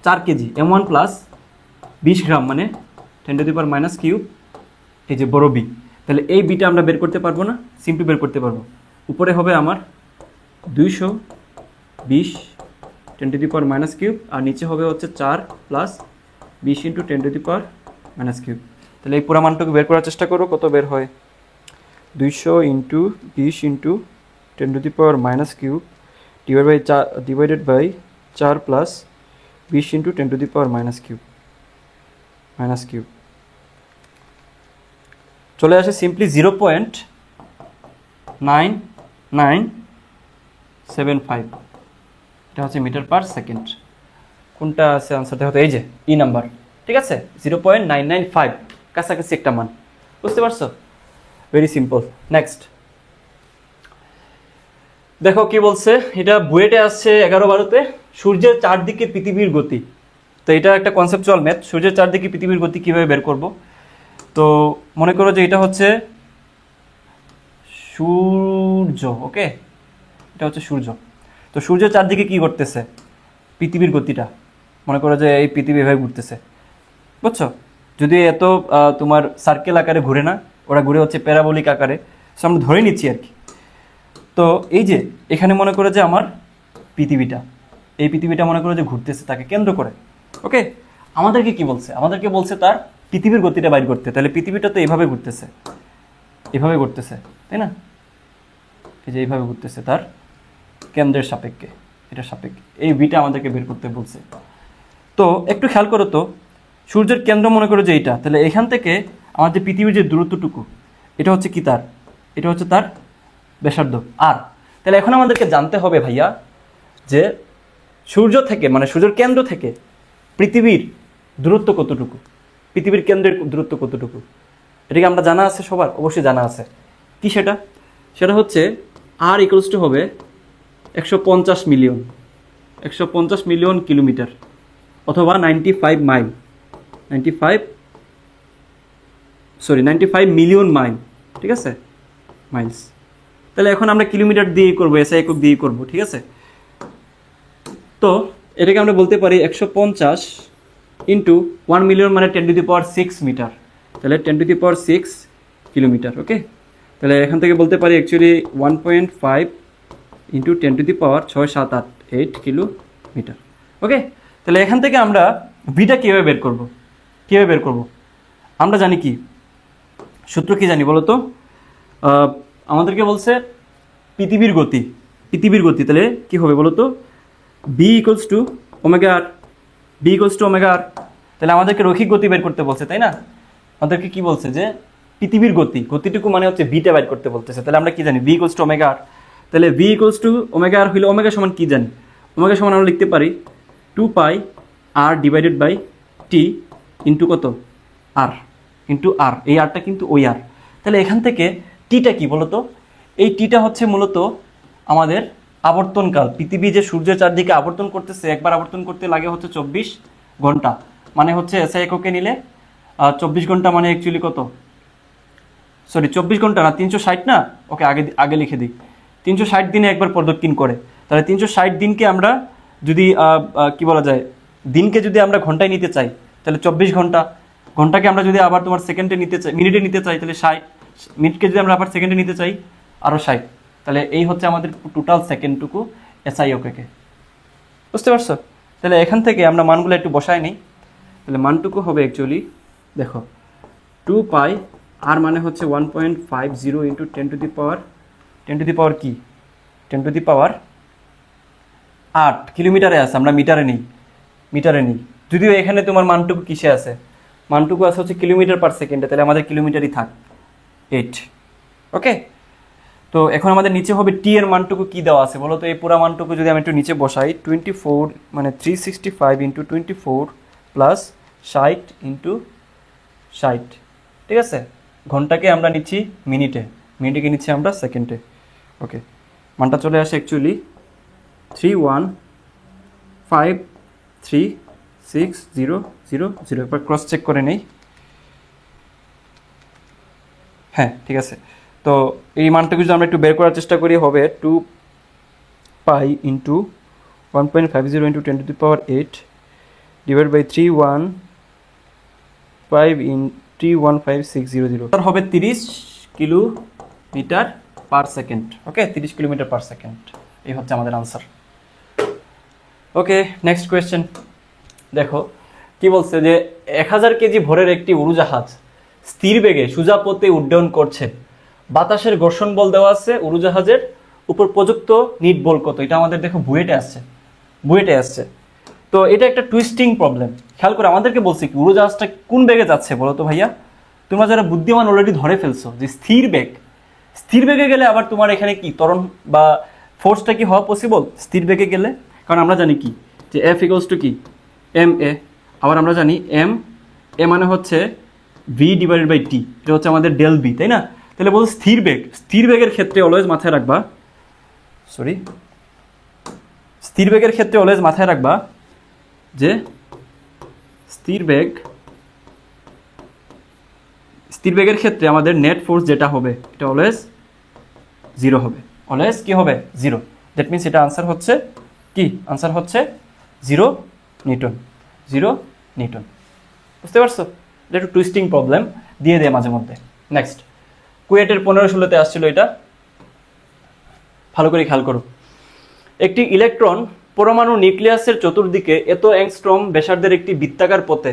4 কেজি m1 প্লাস 20 গ্রাম মানে 10⁻³ এই যে বড় বি। তাহলে এই বিটা আমরা বের করতে পারবো না, সিম্পলি বের করতে পারবো, উপরে হবে আমার 220 10⁻³ আর নিচে হবে হচ্ছে 4 প্লাস 20 ইন্টু 10⁻³ তাহলে এই পুরো মানটুকু বের করার চেষ্টা করো, কত বের হয়, 200 into 20 into 10⁻³ divided by 4 plus 20 into 10⁻³ চলে আসে সিম্পলি 0.9975, এটা হচ্ছে মিটার পার সেকেন্ড। কোনটা আছে আনসার দেখো তো, এই যে ই নাম্বার, ঠিক আছে? 0.995 কাছাকাছি একটা মান, বুঝতে পারছো? Very simple. নেক্সট দেখো কি বলছে, এটা বুয়েটে আসছে 11-12-তে, সূর্যের চারদিকে পৃথিবীর গতি। তো এটা একটা কনসেপচুয়াল ম্যাথ, সূর্যের চারদিকে পৃথিবীর গতি কীভাবে বের করব। তো মনে করো যে এটা হচ্ছে সূর্য, ওকে? এটা হচ্ছে সূর্য। তো সূর্যের চারদিকে কি করতেছে, পৃথিবীর গতিটা মনে করো যে এই পৃথিবী এভাবে ঘুরতেছে, বুঝছো? যদি এত তোমার সার্কেল আকারে ঘুরে না, ওরা ঘুরে হচ্ছে প্যারাবোলিক আকারে, সো আমরা ধরে নিচ্ছি আর কি। তো এই যে এখানে মনে করো যে আমার পৃথিবীটা, এই পৃথিবীটা মনে করো যে ঘুরতেছে তাকে কেন্দ্র করে। ওকে, আমাদেরকে কি বলছে? আমাদেরকে বলছে তার পৃথিবীর গতিটা বাইর করতে। তাহলে পৃথিবীটা তো এইভাবে ঘুরতেছে, এভাবে ঘুরতেছে, তাই না? এই যে এইভাবে ঘুরতেছে তার কেন্দ্রের সাপেক্ষে, এটা সাপেক্ষে, এই বিটা আমাদেরকে বের করতে বলছে। তো একটু খেয়াল করো তো, সূর্যের কেন্দ্র মনে করো যে এইটা, তাহলে এখান থেকে আমাদের পৃথিবীর যে দূরত্বটুকু, এটা হচ্ছে কি তার, এটা হচ্ছে তার ব্যাসার্ধ আর। তাহলে এখন আমাদেরকে জানতে হবে ভাইয়া যে সূর্য থেকে, মানে সূর্যের কেন্দ্র থেকে পৃথিবীর দূরত্ব কতটুকু, পৃথিবীর কেন্দ্রের দূরত্ব কতটুকু। এটা কি আমরা জানা আছে সবার? অবশ্যই জানা আছে। কি সেটা? সেটা হচ্ছে আর ইকুয়ালস টু হবে 150 মিলিয়ন, 150 মিলিয়ন কিলোমিটার, অথবা 95 মাইল, 95 মিলিয়ন মাইল, ঠিক আছে, মাইলস। তাহলে এখন আমরা কিলোমিটার দিয়ে করবো, এসআই একক দিয়ে করবো, ঠিক আছে। তো এটাকে আমরা বলতে পারি 150 ইন্টু 1 মিলিয়ন মানে 10⁶ মিটার, তাহলে 10⁶ কিলোমিটার। ওকে, তাহলে এখান থেকে বলতে পারি অ্যাকচুয়ালি 1.5 ইন্টু 10⁶ কিলোমিটার। ওকে, তাহলে এখান থেকে আমরা ভিটা কীভাবে বের করব? কীভাবে বের করব? আমরা জানি কি সূত্র, কি জানি বলো তো? আমাদেরকে বলছে পৃথিবীর গতি, পৃথিবীর গতি, তাহলে কি হবে বলো তো? B equals to omega R, B equals to omega R. তাহলে আমাদেরকে রৈখিক গতি বের করতে বলছে, তাই না? আমাদেরকে কি বলছে যে পৃথিবীর গতি, গতিটুকু মানে হচ্ছে বিটা বের করতে বলতেছে। তাহলে আমরা কি জানি? B equals to omega R. তাহলে বি ইকুয়ালস টু ওমেগা আর হইলে ওমেগা সমান কি জানি? ওমেগা সমান আমরা লিখতে পারি 2π আর ডিভাইডেড বাই টি ইন্টু কত? আর, ইন্টু আর। এই আরটা কিন্তু ওই আর। তাহলে এখান থেকে টিটা কি বলতো? এই টিটা হচ্ছে মূলত আমাদের আবর্তনকাল। পৃথিবী যে সূর্যের চারদিকে আবর্তন করতেছে, একবার আবর্তন করতে লাগে হচ্ছে 24 ঘন্টা, মানে হচ্ছে এসআই এককে নিলে 24 ঘন্টা মানে অ্যাকচুয়ালি কত? সরি 24 ঘন্টা না, 360 না? ওকে, আগে আগে লিখে দিই। 360 দিনে একবার প্রদক্ষিণ করে। তাহলে 360 দিনকে আমরা যদি কি বলা যায়, দিনকে যদি আমরা ঘন্টায় নিতে চাই তাহলে 24 ঘন্টা, ঘন্টাকে আমরা যদি আবার তোমার সেকেন্ডে নিতে চাই, মিনিটে নিতে চাই তাহলে 60, মিনিটকে যদি আমরা আবার সেকেন্ডে নিতে চাই আরও 60। তাহলে এই হচ্ছে আমাদের টোটাল সেকেন্ডটুকু এসআই ওকে। বুঝতে পারছো? তাহলে এখান থেকে আমরা মানগুলো একটু বসাই নিই। তাহলে মানটুকু হবে অ্যাকচুয়ালি দেখো 2π আর মানে হচ্ছে 1.50 ইন্টু 10⁻, কি 10⁻8 কিলোমিটারে আছে, আমরা মিটারে নিই, মিটারে নিই। যদিও এখানে তোমার মানটুকু কিসে আছে? মানটুকু আছে হচ্ছে কিলোমিটার পার সেকেন্ডে, তাহলে আমাদের কিলোমিটারই থাক 8। ওকে, তো এখন আমাদের নিচে হবে টি এর মানটুকু কি দেওয়া আছে বলো তো? এই পুরো মানটুকু যদি আমি একটু নিচে বসাই 24 মানে 365 ইন্টু 24 প্লাস 60 ইন্টু 60, ঠিক আছে। ঘন্টাকে আমরা নিচ্ছি মিনিটে, মিনিটকে নিচ্ছি আমরা সেকেন্ডে। ওকে, মানটা চলে আসে অ্যাকচুয়ালি 3153600। একবার ক্রস চেক করে নেই। হ্যাঁ, ঠিক আছে। তো এই মানটাকে যদি আমরা একটু বের করার চেষ্টা করি হবে 2π ইন্টু 1.50 ইন্টু 10⁸ ডিভাইড বাই 315 হবে 30 কিলোমিটার পার সেকেন্ড। ওকে, 30 কিলোমিটার পার সেকেন্ড, এই হচ্ছে আমাদের আনসার। ওকে, নেক্সট কোয়েশ্চেন দেখো কি বলছে যে 1000 কেজি ভরের একটি উড়োজাহাজ স্থির বেগে সোজা পথে উড্ডয়ন করছে। বাতাসের ঘর্ষণ বল দেওয়া আছে, উড়োজাহাজের উপর প্রযুক্ত নিট বল কত? এটা আমাদের দেখো বুয়েটে আসছে, বুয়েটে আসছে। তো এটা একটা টুইস্টিং প্রবলেম। খেয়াল করে আমাদেরকে বলছে কি উড়োজাহাজটা কোন বেগে যাচ্ছে বলো তো ভাইয়া? তোমরা যারা বুদ্ধিমান অলরেডি ধরে ফেলছো যে স্থির বেগ, স্থির বেগে গেলে আবার তোমার এখানে কি ত্বরণ বা ফোর্সটা কি হওয়া পসিবল স্থির বেগে গেলে? কারণ আমরা জানি কি যে এফ ইকুয়ালস টু কি এম এ, আবার আমরা জানি এম এ মানে হচ্ছে ভি ডিভাইডেড বাই টি, এটা হচ্ছে আমাদের ডেল বি, তাই না? তাহলে বলতো স্থির বেগ, স্থির বেগের ক্ষেত্রে অলওয়েজ মাথায় রাখবা, স্থির বেগের ক্ষেত্রে অলওয়েজ মাথায় রাখবা যে স্থির বেগের ক্ষেত্রে আমাদের নেট ফোর্স যেটা হবে এটা অলওয়েজ 0 হবে, অলওয়েজ কি হবে 0। দ্যাট মিনস এটা আনসার হচ্ছে কি? আনসার হচ্ছে 0 নিউটন, 0 নিউটন। বুঝতে পারছো? এটা একটু টুইস্টিং প্রবলেম দিয়ে দেয় মাঝে মধ্যে। নেক্সট, কুয়েটের 1516 আসছিল এটা, ভালো করে খেয়াল করো। একটি ইলেকট্রন পরমাণু নিউক্লিয়াসের চতুর্দিকে এত অ্যাংস্ট্রম ব্যাসার্ধের একটি বৃত্তাকার পথে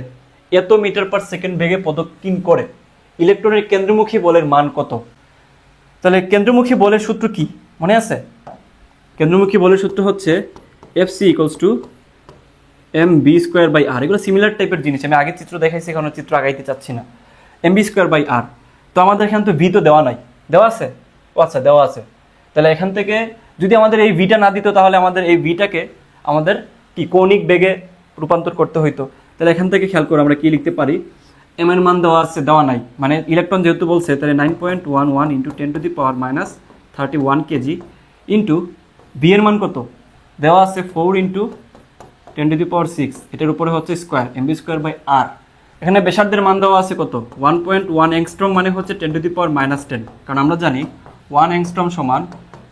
এত মিটার পার সেকেন্ড বেগে প্রদক্ষিণ করে ইলেকট্রনের কেন্দ্রমুখী বলের মান কত? তাহলে কেন্দ্রমুখী বলের সূত্র কি মনে আছে? কেন্দ্রমুখী বলের সূত্র হচ্ছে Fc = mv²/r। এগুলো সিমিলার টাইপের জিনিস, আমি আগে চিত্র দেখাইছি, এখন চিত্র আগাইতে চাচ্ছি না। mv²/r। তো আমাদের এখানে তো ভি তো দেওয়া নাই, দেওয়া আছে? ও আচ্ছা, দেওয়া আছে। তাহলে এখান থেকে যদি আমাদের এই ভিটা না দিত তাহলে আমাদের এই ভিটাকে আমাদের কি কৌণিক বেগে রূপান্তর করতে হইতো। তাহলে এখান থেকে খেয়াল করে আমরা কি লিখতে পারি, এম এর মান দেওয়া আছে, দেওয়া নাই, মানে ইলেকট্রন যেহেতু বলছে তাহলে 9.11 × 10⁻³ কেজি ইন্টু বি এর মান কত দেওয়া আছে 4 × 10⁶, এটার উপরে হচ্ছে স্কোয়ার mv²/r। এখানে ব্যাসার্ধের মান দেওয়া আছে কত 1.1 অ্যাংস্ট্রম, মানে হচ্ছে 10⁻⁻10, কারণ আমরা জানি 1 অ্যাংস্ট্রম সমান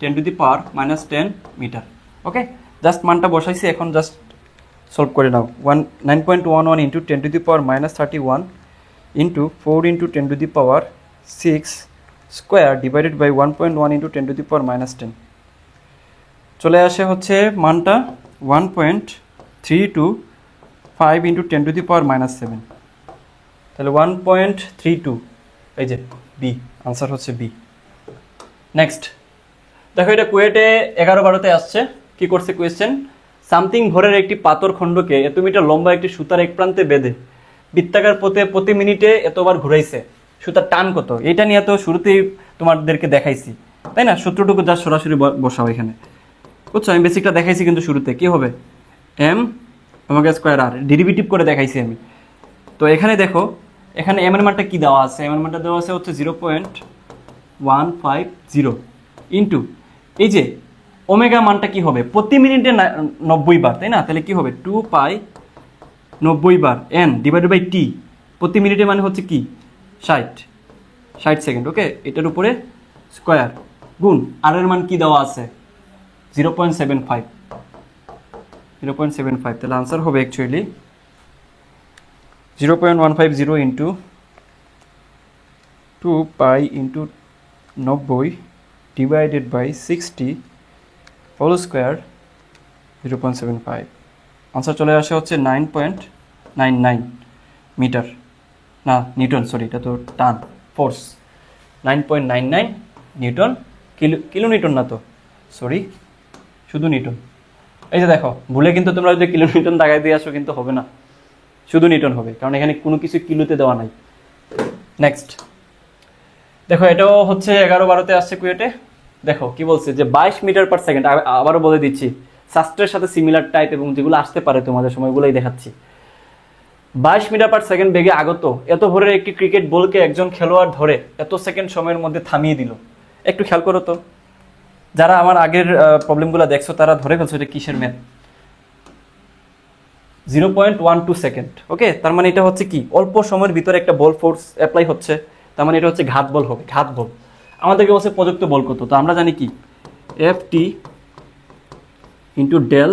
10⁻⁻10 মিটার। ওকে, জাস্ট মানটা বসাইছি, এখন জাস্ট সলভ করে নাও। 9.11 × 10⁻³ ইন্টু 4 × 10⁶ স্কোয়ার ডিভাইডেড বাই 1.1 × 10⁻10 চলে আসে হচ্ছে মানটা 1.325 × 10⁻7। তাহলে 1.32, এই যে বি, আনসার হচ্ছে বি। নেক্সট দেখো, এটা কুয়েটে 11-12-তে আসছে। কি করছে কোয়েশ্চেন, সামথিং ভরের একটি পাথর খণ্ডকে এত মিটার লম্বা একটি সুতার এক প্রান্তে বেঁধে বৃত্তাকার পথে প্রতি মিনিটে এতবার ঘুরাইছে, সুতার টান কত? এটা নিয়ে তো শুরুতেই তোমাদেরকে দেখাইছি, তাই না? সূত্রটুকু যা সরাসরি বসাও এখানে, বুঝছো? আমি বেসিকটা দেখাইছি, কিন্তু শুরুতে কি হবে m²r ডেরিভেটিভ করে দেখাইছি আমি। তো এখানে দেখো, এখানে এম এর মানটা কি দেওয়া আছে, এম এর মানটা দেওয়া আছে হচ্ছে 0.150 ইন্টু এই যে ওমেগা মানটা কি হবে প্রতি মিনিটে 90 বার, তাই না? তাহলে কি হবে 2π 90 বার n ডিভাইডেড বাই টি, প্রতি মিনিটে মানে হচ্ছে কি 60 সেকেন্ড। ওকে, এটার উপরে স্কোয়ার গুণ আর এর মান কি দেওয়া আছে 0.75, তাহলে আনসার হবে actually 0.150 into 2π × 90 divided by 60 whole square 0.75। Answer চলে আসে হচ্ছে 9.99 মিটার, না নিউটন, সরি, এটা তো টান ফোর্স, 9.99 নিউটন, কিলো নিউটন না তো, সরি, শুধু নিউটন। এই যে দেখো, ভুলে কিন্তু তোমরা যদি কিলো নিউটন দাগায় দিয়ে আসো কিন্তু হবে না, শুধু নিউটন হবে, কারণ এখানে কোনো কিছু কিলোতে দেওয়া নাই। নেক্সট দেখো, এটাও হচ্ছে 11-12-তে আসছে কুয়েটে। দেখো কি বলছে যে 22 মিটার পার সেকেন্ড, আবারও বলে দিচ্ছি, শাস্ত্রের সাথে সিমিলার টাইপ এবং যেগুলো আসতে পারে তোমাদের সময়গুলোই দেখাচ্ছি। 22 মিটার পার সেকেন্ড বেগে আগত এত ভরের একটি ক্রিকেট বলকে একজন খেলোয়াড় ধরে এত সেকেন্ড সময়ের মধ্যে থামিয়ে দিল। একটু খেয়াল করো তো, যারা আমার আগের প্রবলেমগুলো দেখছো তারা ধরে ফেলছো এটা কিসের ম্যাথ। 0.12 সেকেন্ড। ওকে, তার মানে এটা হচ্ছে কি অল্প সময়ের ভিতরে একটা বল ফোর্স অ্যাপ্লাই হচ্ছে, তার মানে এটা হচ্ছে ঘাত বল হবে, ঘাত বল। আমাদেরকে বলছে প্রযুক্ত বল কত, তো আমরা জানি কি Ft into del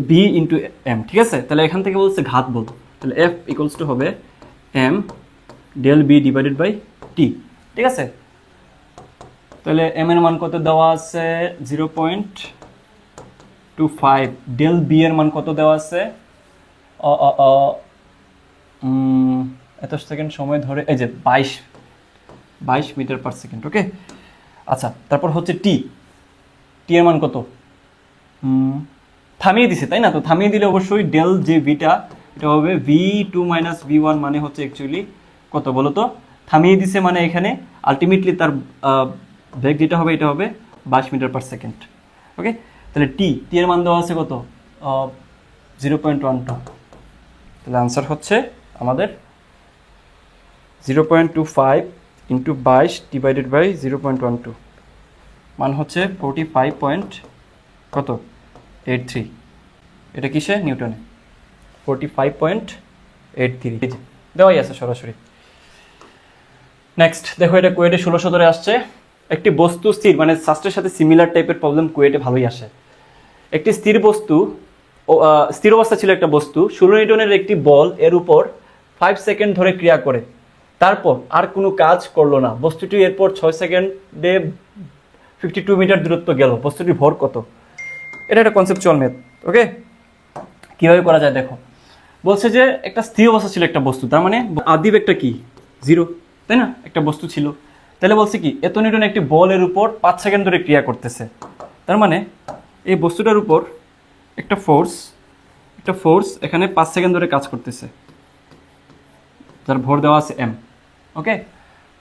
v into m, ঠিক আছে? তাহলে এখান থেকে বলছে ঘাত বল, তাহলে F = হবে m del B divided by T, ঠিক আছে? তাহলে এম এর মান কত দেওয়া আছে 0.25, ডেল বি এর মান কত দেওয়া আছে এত সেকেন্ড সময় ধরে, এই যে 22 মিটার পার সেকেন্ড। ওকে, আচ্ছা, তারপর হচ্ছে টি এর মান কত থামিয়ে দিছে, তাই না? তো থামিয়ে দিলে অবশ্যই ডেল যে ভিটা এটা হবে v2 - v1, মানে হচ্ছে অ্যাকচুয়ালি কত বলো তো, থামিয়ে দিছে মানে এখানে আলটিমেটলি তার বেগ যেটা হবে এটা হবে 22 মিটার পার সেকেন্ড। ওকে, তাহলে টি এর মান দেওয়া আছে কত 0.12, তাহলে আনসার হচ্ছে আমাদের 0.25 ইন্টু 22 ডিভাইডেড বাই 0.12, মান হচ্ছে 45.83। এটা কিসে? নিউটনে। 45.83 দেওয়াই আছে সরাসরি। নেক্সট দেখো, এটা কুয়েটে 16-17 আসছে। একটি বস্তু স্থির, মানে শাস্ত্রের সাথে সিমিলার টাইপের প্রবলেম কুয়েটে ভালোই আসে। একটি স্থির বস্তু, স্থির অবস্থা ছিল একটা বস্তু, 16 নিউটনের একটি বল এর উপর 5 সেকেন্ড ধরে ক্রিয়া করে, তারপর আর কোনো কাজ করলো না। বস্তুটি এরপর 6 সেকেন্ডে 52 মিটার দূরত্ব গেল। বস্তুটির ভর কত? এটা একটা কনসেপচুয়াল মেথড। ওকে, কীভাবে করা যায় দেখো। বলছে যে একটা স্থির অবস্থা ছিল একটা বস্তু, তার মানে আদি বেগটা কি 0, তাই না? একটা বস্তু ছিল, তাহলে বলছে কি এত নিউটন একটি বলের উপর 5 সেকেন্ড ধরে ক্রিয়া করতেছে। তার মানে এই বস্তুটার উপর একটা ফোর্স এখানে 5 সেকেন্ড ধরে কাজ করতেছে, যার ভর দেওয়া আছে m। ওকে,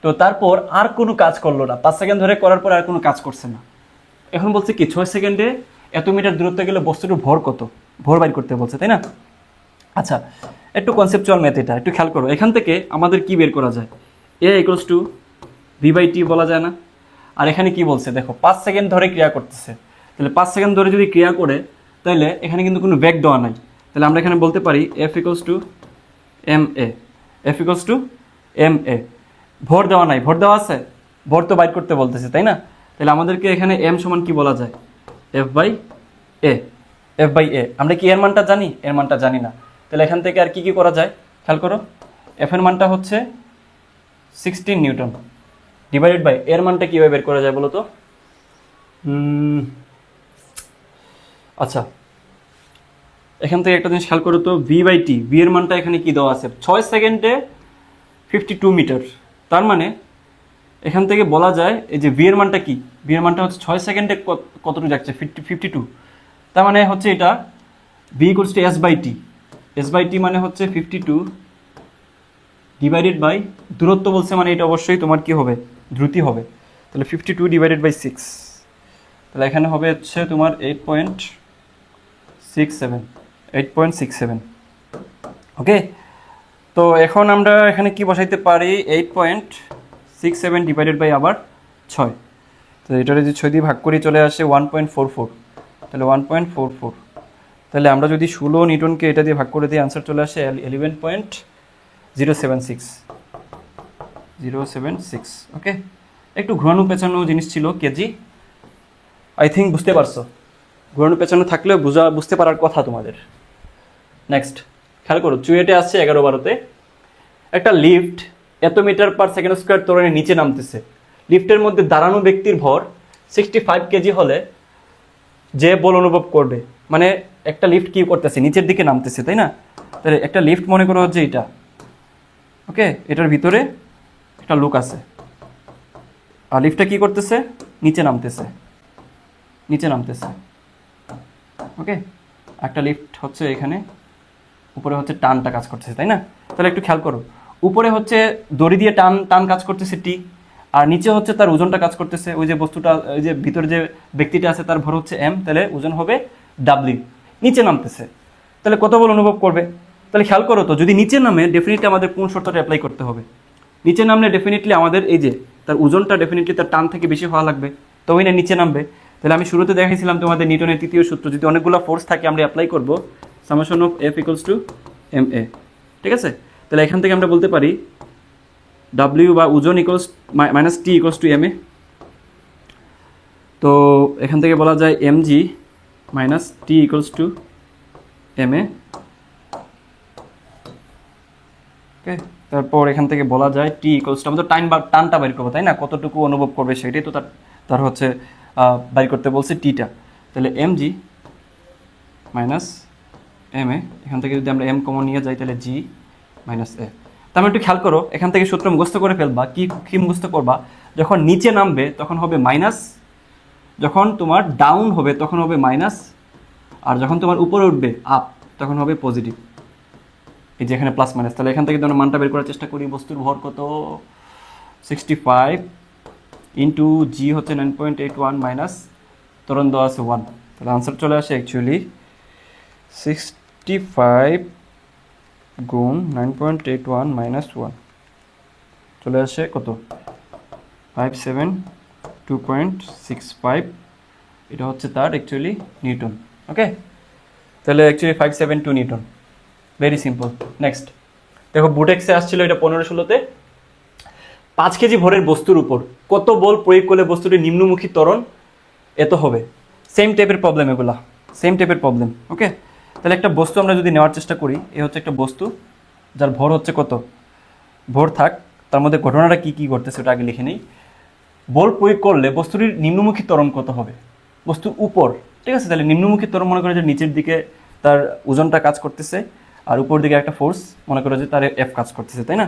তো তারপর আর কোনো কাজ করলো না, 5 সেকেন্ড ধরে করার পর আর কোনো কাজ করছে না। এখন বলছে কি 6 সেকেন্ডে এত মিটার দূরত্ব গেলে বস্তুটার ভর কত, ভর বাইর করতে বলছে, তাই না? আচ্ছা, একটু কনসেপচুয়াল ম্যাথ, এটা একটু খেয়াল করো। এখান থেকে আমাদের কি বের করা যায়, a ইকুয়ালস টু v/t বলা যায় না? আর এখানে কি বলছে দেখো, 5 সেকেন্ড ধরে ক্রিয়া করতেছে, তাহলে 5 সেকেন্ড ধরে যদি ক্রিয়া করে তাহলে এখানে কিন্তু কোনো বেগ দেওয়া নাই, তাহলে আমরা এখানে বলতে পারি f equals to ma, f equals to ma। ভর দেওয়া নাই, ভর দেওয়া আছে, ভর তো বাইর করতে বলতেছে, তাই না? তাহলে আমাদেরকে এখানে m সমান কি বলা যায়, f/a। আমরা কি এর মানটা জানি? এর মানটা জানি না। তাহলে এখান থেকে আর কি কি করা যায় খেয়াল করো। f এর মানটা হচ্ছে 16 নিউটন ডিভাইডেড বাই এর মানটা কীভাবে বের করা যায় বলো তো? আচ্ছা, এখান থেকে একটা জিনিস খেয়াল করো তো, v/t, v এর মানটা এখানে কি দেওয়া আছে 6 সেকেন্ডে 52 মিটার। তার মানে এখান থেকে বলা যায় এই যে v এর মানটা কি, v এর মানটা হচ্ছে 6 সেকেন্ডে কতটুকু যাচ্ছে 52। তার মানে হচ্ছে এটা v ইকুয়ালস টু s/t মানে হচ্ছে 52 ডিভাইডেড বাই দূরত্ব বলছে, মানে এটা অবশ্যই তোমার কি হবে, দ্রুতি হবে। তাহলে 52 ডিভাইডেড বাই 6, তাহলে এখানে হবে হচ্ছে তোমার 8.67। ওকে, তো এখন আমরা এখানে কি বসাইতে পারি, 8.67 ডিভাইডেড বাই আবার 6, তো এটা যদি 6 দিয়ে ভাগ করি চলে আসে 1.44, তাহলে 1.44। তাহলে আমরা যদি 16 নিউটনকে এটা দিয়ে ভাগ করে দিই আনসার চলে আসে 11.076। ওকে, একটু ঘোরানো পেঁচানো জিনিস ছিল কেজি, আই থিঙ্ক বুঝতে পারছো। ঘোরানো পেঁচানো থাকলেও বুঝতে পারার কথা তোমাদের। নেক্সট খেয়াল করো, চুয়েটে আসছে 11-12-তে একটা লিফট এত মিটার পার সেকেন্ড স্কোয়ার ত্বরণে নিচে নামতেছে। লিফটের মধ্যে দাঁড়ানো ব্যক্তির ভর 65 কেজি হলে যে বল অনুভব করবে, মানে একটা লিফট কি করতেছে, নিচের দিকে নামতেছে, তাই না? তাহলে একটা লিফট মনে করো হচ্ছে এটা, ওকে, এটার ভিতরে একটা লোক আছে, আর লিফটটা কি করতেছে, নিচে নামতেছে। ওকে, একটা লিফট হচ্ছে এখানে, উপরে হচ্ছে টানটা কাজ করতেছে, তাই না? তাহলে একটু খেয়াল করো, উপরে হচ্ছে দড়ি দিয়ে টান কাজ করতেছে টি, আর নিচে হচ্ছে তার ওজনটা কাজ করতেছে, ওই যে বস্তুটা, ওই যে ভিতরে যে ব্যক্তিটা আছে তার ভর হচ্ছে m, তাহলে ওজন হবে w। নিচে নামতেছে, তাহলে কত বল অনুভব করবে? তাহলে খেয়াল করো তো, যদি নিচে নামে ডেফিনেটলি আমাদের কোন শর্তটা অ্যাপ্লাই করতে হবে? নিচে নামলে ডেফিনেটলি আমাদের এই যে তার ওজনটা ডেফিনেটলি তার টান থেকে বেশি হওয়া লাগবে, তবেই না নিচে নামবে। তাহলে আমি শুরুতে দেখাইছিলাম তোমাদের নিউটনের তৃতীয় সূত্র, যদি অনেকগুলো ফোর্স থাকে আমরা অ্যাপ্লাই করব summation of f equals to ma। ঠিক আছে, তাহলে এখান থেকে আমরা বলতে পারি w বা ওজন equals minus t equals to ma। তো এখান থেকে বলা যায় mg minus t equals to ma। ওকে, তারপর এখান থেকে বলা যায় t ইকুয়ালস টু, আমাদের টানটা বের করবো, তাই না? কতটুকু অনুভব করবে সেটাই তো তার হচ্ছে বাইর করতে বলছে টিটা। তাহলে mg মাইনাস ma, এখান থেকে যদি আমরা m কমন নিয়ে যাই তাহলে g মাইনাস a। তার একটু খেয়াল করো, এখান থেকে সূত্র মুখস্থ করে ফেলবা। কি মুখস্থ করবা? যখন নিচে নামবে তখন হবে মাইনাস, যখন তোমার ডাউন হবে তখন হবে মাইনাস, আর যখন তোমার উপরে উঠবে আপ তখন হবে পজিটিভ। এই যে এখানে প্লাস মাইনাস। তাহলে এখান থেকে আমরা মানটা বের করার চেষ্টা করি। বস্তুর ভর কত? 65 ইন্টু জি হচ্ছে 9.81 মাইনাস ত্বরণ দেওয়া আছে 1। তাহলে আনসার চলে আসে অ্যাকচুয়ালি 65 গুণ 9.81 মাইনাস 1 চলে আসে কত? 572.65। এটা হচ্ছে তার অ্যাকচুয়ালি নিউটন। ওকে, তাহলে actually 572 newton. Very simple. Next দেখো, বুটেক্সে আসছিল এটা 15-16-তে 5 কেজি ভরের বস্তুর উপর কত বল প্রয়োগ করলে বস্তুটি নিম্নমুখী ত্বরণ এত হবে। সেম টাইপের প্রবলেম এগুলা, সেম টাইপের প্রবলেম। ওকে, তাহলে একটা বস্তু আমরা যদি নেওয়ার চেষ্টা করি, এ হচ্ছে একটা বস্তু যার ভর হচ্ছে কত, ভর থাক, তার মধ্যে ঘটনাটা কি কি ঘটতেছে ওটা আগে লিখে নেই। বল প্রয়োগ করলে বস্তুটির নিম্নমুখী ত্বরণ কত হবে? বস্তুর উপর ঠিক আছে, তাহলে নিম্নমুখী ত্বরণ মনে করে যে নিচের দিকে তার ওজনটা কাজ করতেছে, আর উপর দিকে একটা ফোর্স মনে করে যে তার এফ কাজ করতেছে, তাই না?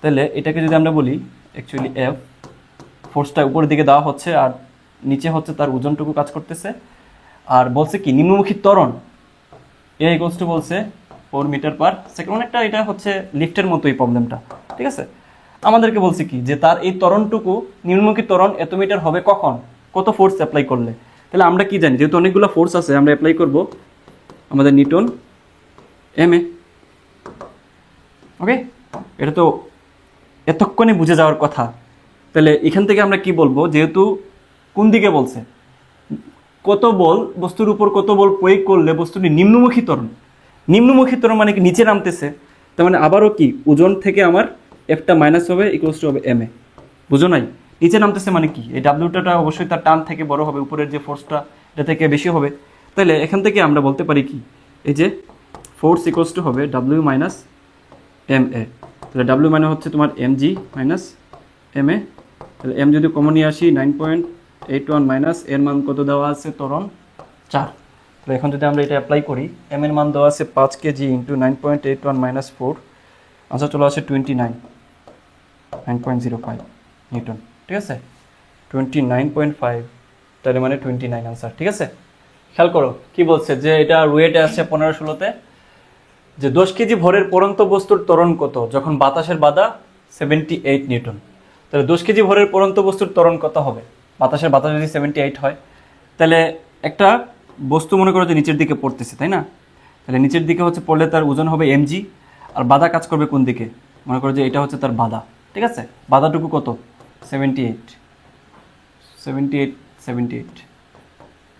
তাহলে এটাকে যদি আমরা বলি অ্যাকচুয়ালি এফ, ফোর্সটা উপরের দিকে দেওয়া হচ্ছে আর নিচে হচ্ছে তার ওজনটুকু কাজ করতেছে। আর বলছে কি নিম্নমুখী ত্বরণ এ ইকুয়ালস টু বলছে 4 মিটার পার সেকেন্ড। অনেকটা এটা হচ্ছে লিফটের মতো এই প্রবলেমটা, ঠিক আছে। আমাদেরকে বলছে কি যে তার এই ত্বরণটুকু নিম্নমুখী ত্বরণ এত মিটার হবে কখন, কত ফোর্স অ্যাপ্লাই করলে। তাহলে আমরা কি জানি, যেহেতু অনেকগুলো ফোর্স আছে আমরা অ্যাপ্লাই করব আমাদের নিউটন এম এ। ওকে, এটা তো এতক্ষণে বুঝে যাওয়ার কথা। তাহলে এখান থেকে আমরা কি বলবো, যেহেতু কোন দিকে বলছে, কত বল বস্তুর উপর কত বল প্রয়োগ করলে বস্তুটি নিম্নমুখী ত্বরণ, নিম্নমুখী ত্বরণ মানে কি নিচে নামতেছে, তার মানে আবারও কি ওজন থেকে আমার এফটা মাইনাস হবে ইকুয়ালস টু হবে এম এ। বুঝো নাই, নিচে নামতেছে মানে কি এই ডাব্লিউটা অবশ্যই তার টান থেকে বড় হবে, উপরের যে ফোর্সটা এটা থেকে বেশি হবে। তাহলে এখান থেকে আমরা বলতে পারি কি, এই যে ফোর্স ইকুয়ালস টু হবে ডাব্লিউ মাইনাস এম এ। তাহলে ডাব্লিউ মানে হচ্ছে তোমার M g minus M A. তাহলে এম যদি কমন নিয়ে আসি 9.81 মাইনাস এর মান কত দেওয়া আছে ত্বরণ 4। তাহলে এখন যদি আমরা এটা অ্যাপ্লাই করি, এম এর মান দেওয়া আছে 5 কেজি ইন্টু 9.81 মাইনাস 4, আনসার চলে আসে 9.05 নিউটন, ঠিক আছে। 29.5, তাহলে মানে 29 আনসার, ঠিক আছে। খেয়াল করো কি বলছে, যে এটা ওয়েটে আছে 15-16তে, যে 10 কেজি ভরের পরন্ত বস্তুর ত্বরণ কত যখন বাতাসের বাধা 78 নিউটন। তাহলে 10 কেজি ভরের পরন্ত বস্তুর ত্বরণ কত হবে, বাতাসের বাধা যদি 78 হয়, তাহলে একটা বস্তু মনে করো যে নিচের দিকে পড়তেছে, তাই না? তাহলে নিচের দিকে হচ্ছে পড়লে তার ওজন হবে এমজি, আর বাধা কাজ করবে কোন দিকে, মনে করো যে এটা হচ্ছে তার বাধা, ঠিক আছে। বাধাটুকু কত 78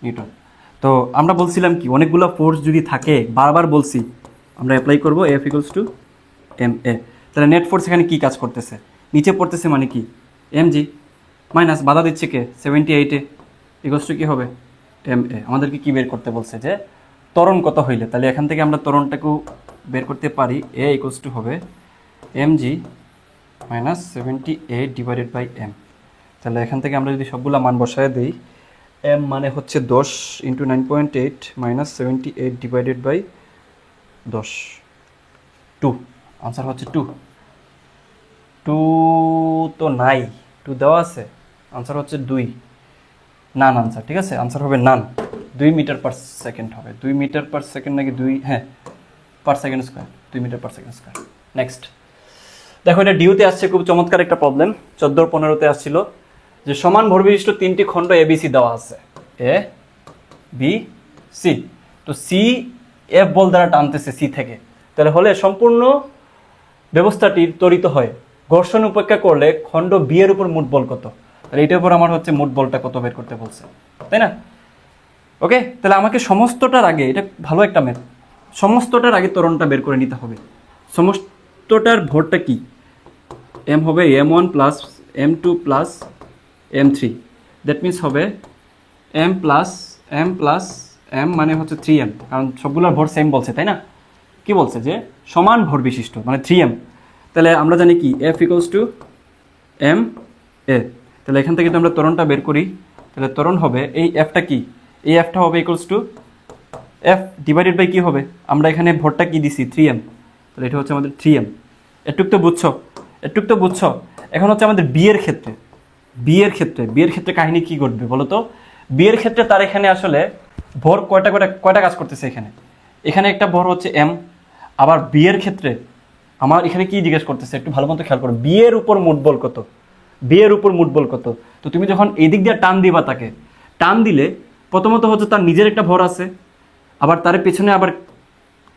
নিউটন। তো আমরা বলছিলাম কি, অনেকগুলো ফোর্স যদি থাকে, বারবার বলছি আমরা অ্যাপ্লাই করব F equals to M A. তাহলে নেট ফোর্স এখানে কি কাজ করতেছে, নিচে পড়তেছে মানে কি এম জি, মাইনাস বাধা দিচ্ছে কে 78-এ, ইকুয়ালস টু কী হবে এম এ। আমাদেরকে কি বের করতে বলছে, যে ত্বরণ কত হইলে। তাহলে এখান থেকে আমরা ত্বরণটাকেও বের করতে পারি, এ ইকুয়ালস টু হবে m g minus 78 divided by m. তাহলে এখান থেকে আমরা যদি সবগুলা মান বসায় দিই, এম মানে হচ্ছে 10 into 9.8 minus 78 divided by 10, 2, answer হচ্ছে 2 তো নাই, 2 দেওয়া আছে, আনসার হচ্ছে 2, নান আনসার, ঠিক আছে। আনসার হবে নান, 2 মিটার পার সেকেন্ড হবে, 2 মিটার পার সেকেন্ড নাকি 2, হ্যাঁ per second square, 2 metre per second square. Next দেখো, এটা ডিউতে আসছে, খুব চমৎকার একটা প্রবলেম, 14-15তে আসছিল, যে সমান ভরবিশিষ্ট 3টি খণ্ড এবিসি দেওয়া আছে, এ বি সি। তো সি এফ বল দ্বারা টানতেছে সি থেকে, তাহলে হলে সম্পূর্ণ ব্যবস্থাটি ত্বরিত হয়, ঘর্ষণ উপেক্ষা করলে খণ্ড বি এর উপর মোট বল কত। তাহলে এটার উপর আমার হচ্ছে মোট বলটা কত বের করতে বলছে, তাই না? ওকে, তাহলে আমাকে সমস্তটার আগে, এটা ভালো একটা ম্যাথ, সমস্তটার আগে ত্বরণটা বের করে নিতে হবে। সমস্তটার ভরটা কি, এম হবে m1 plus m2 plus m3, that means হবে m প্লাস m মানে হচ্ছে 3m, কারণ সবগুলোর ভর সেম বলছে, তাই না? কি বলছে, যে সমান ভর বিশিষ্ট মানে 3m। তাহলে আমরা জানি কি f equals to m a। তাহলে এখান থেকে যদি আমরা ত্বরণটা বের করি, তাহলে ত্বরণ হবে এই এফটা কি, এই এফটা হবে equals to F divided by কি হবে, আমরা এখানে ভরটা কি দিছি 3m, তাহলে এটা হচ্ছে আমাদের 3m। এটুক তো বুঝছো। এখন হচ্ছে আমাদের বিয়ের ক্ষেত্রে কাহিনী কি ঘটবে বলো তো। বিয়ের ক্ষেত্রে তার এখানে আসলে ভর কয়টা কাজ করতেছে, এখানে একটা ভর হচ্ছে m। আবার বিয়ের ক্ষেত্রে আমার এখানে কি জিজ্ঞেস করতেছে, একটু ভালো মতো খেয়াল করো, বিয়ের উপর মোট বল কত। তো তুমি যখন এই দিক দিয়ে টান দিবা, তাকে টান দিলে প্রথমত হচ্ছে তার নিজের একটা ভর আছে, আবার তার পেছনে আবার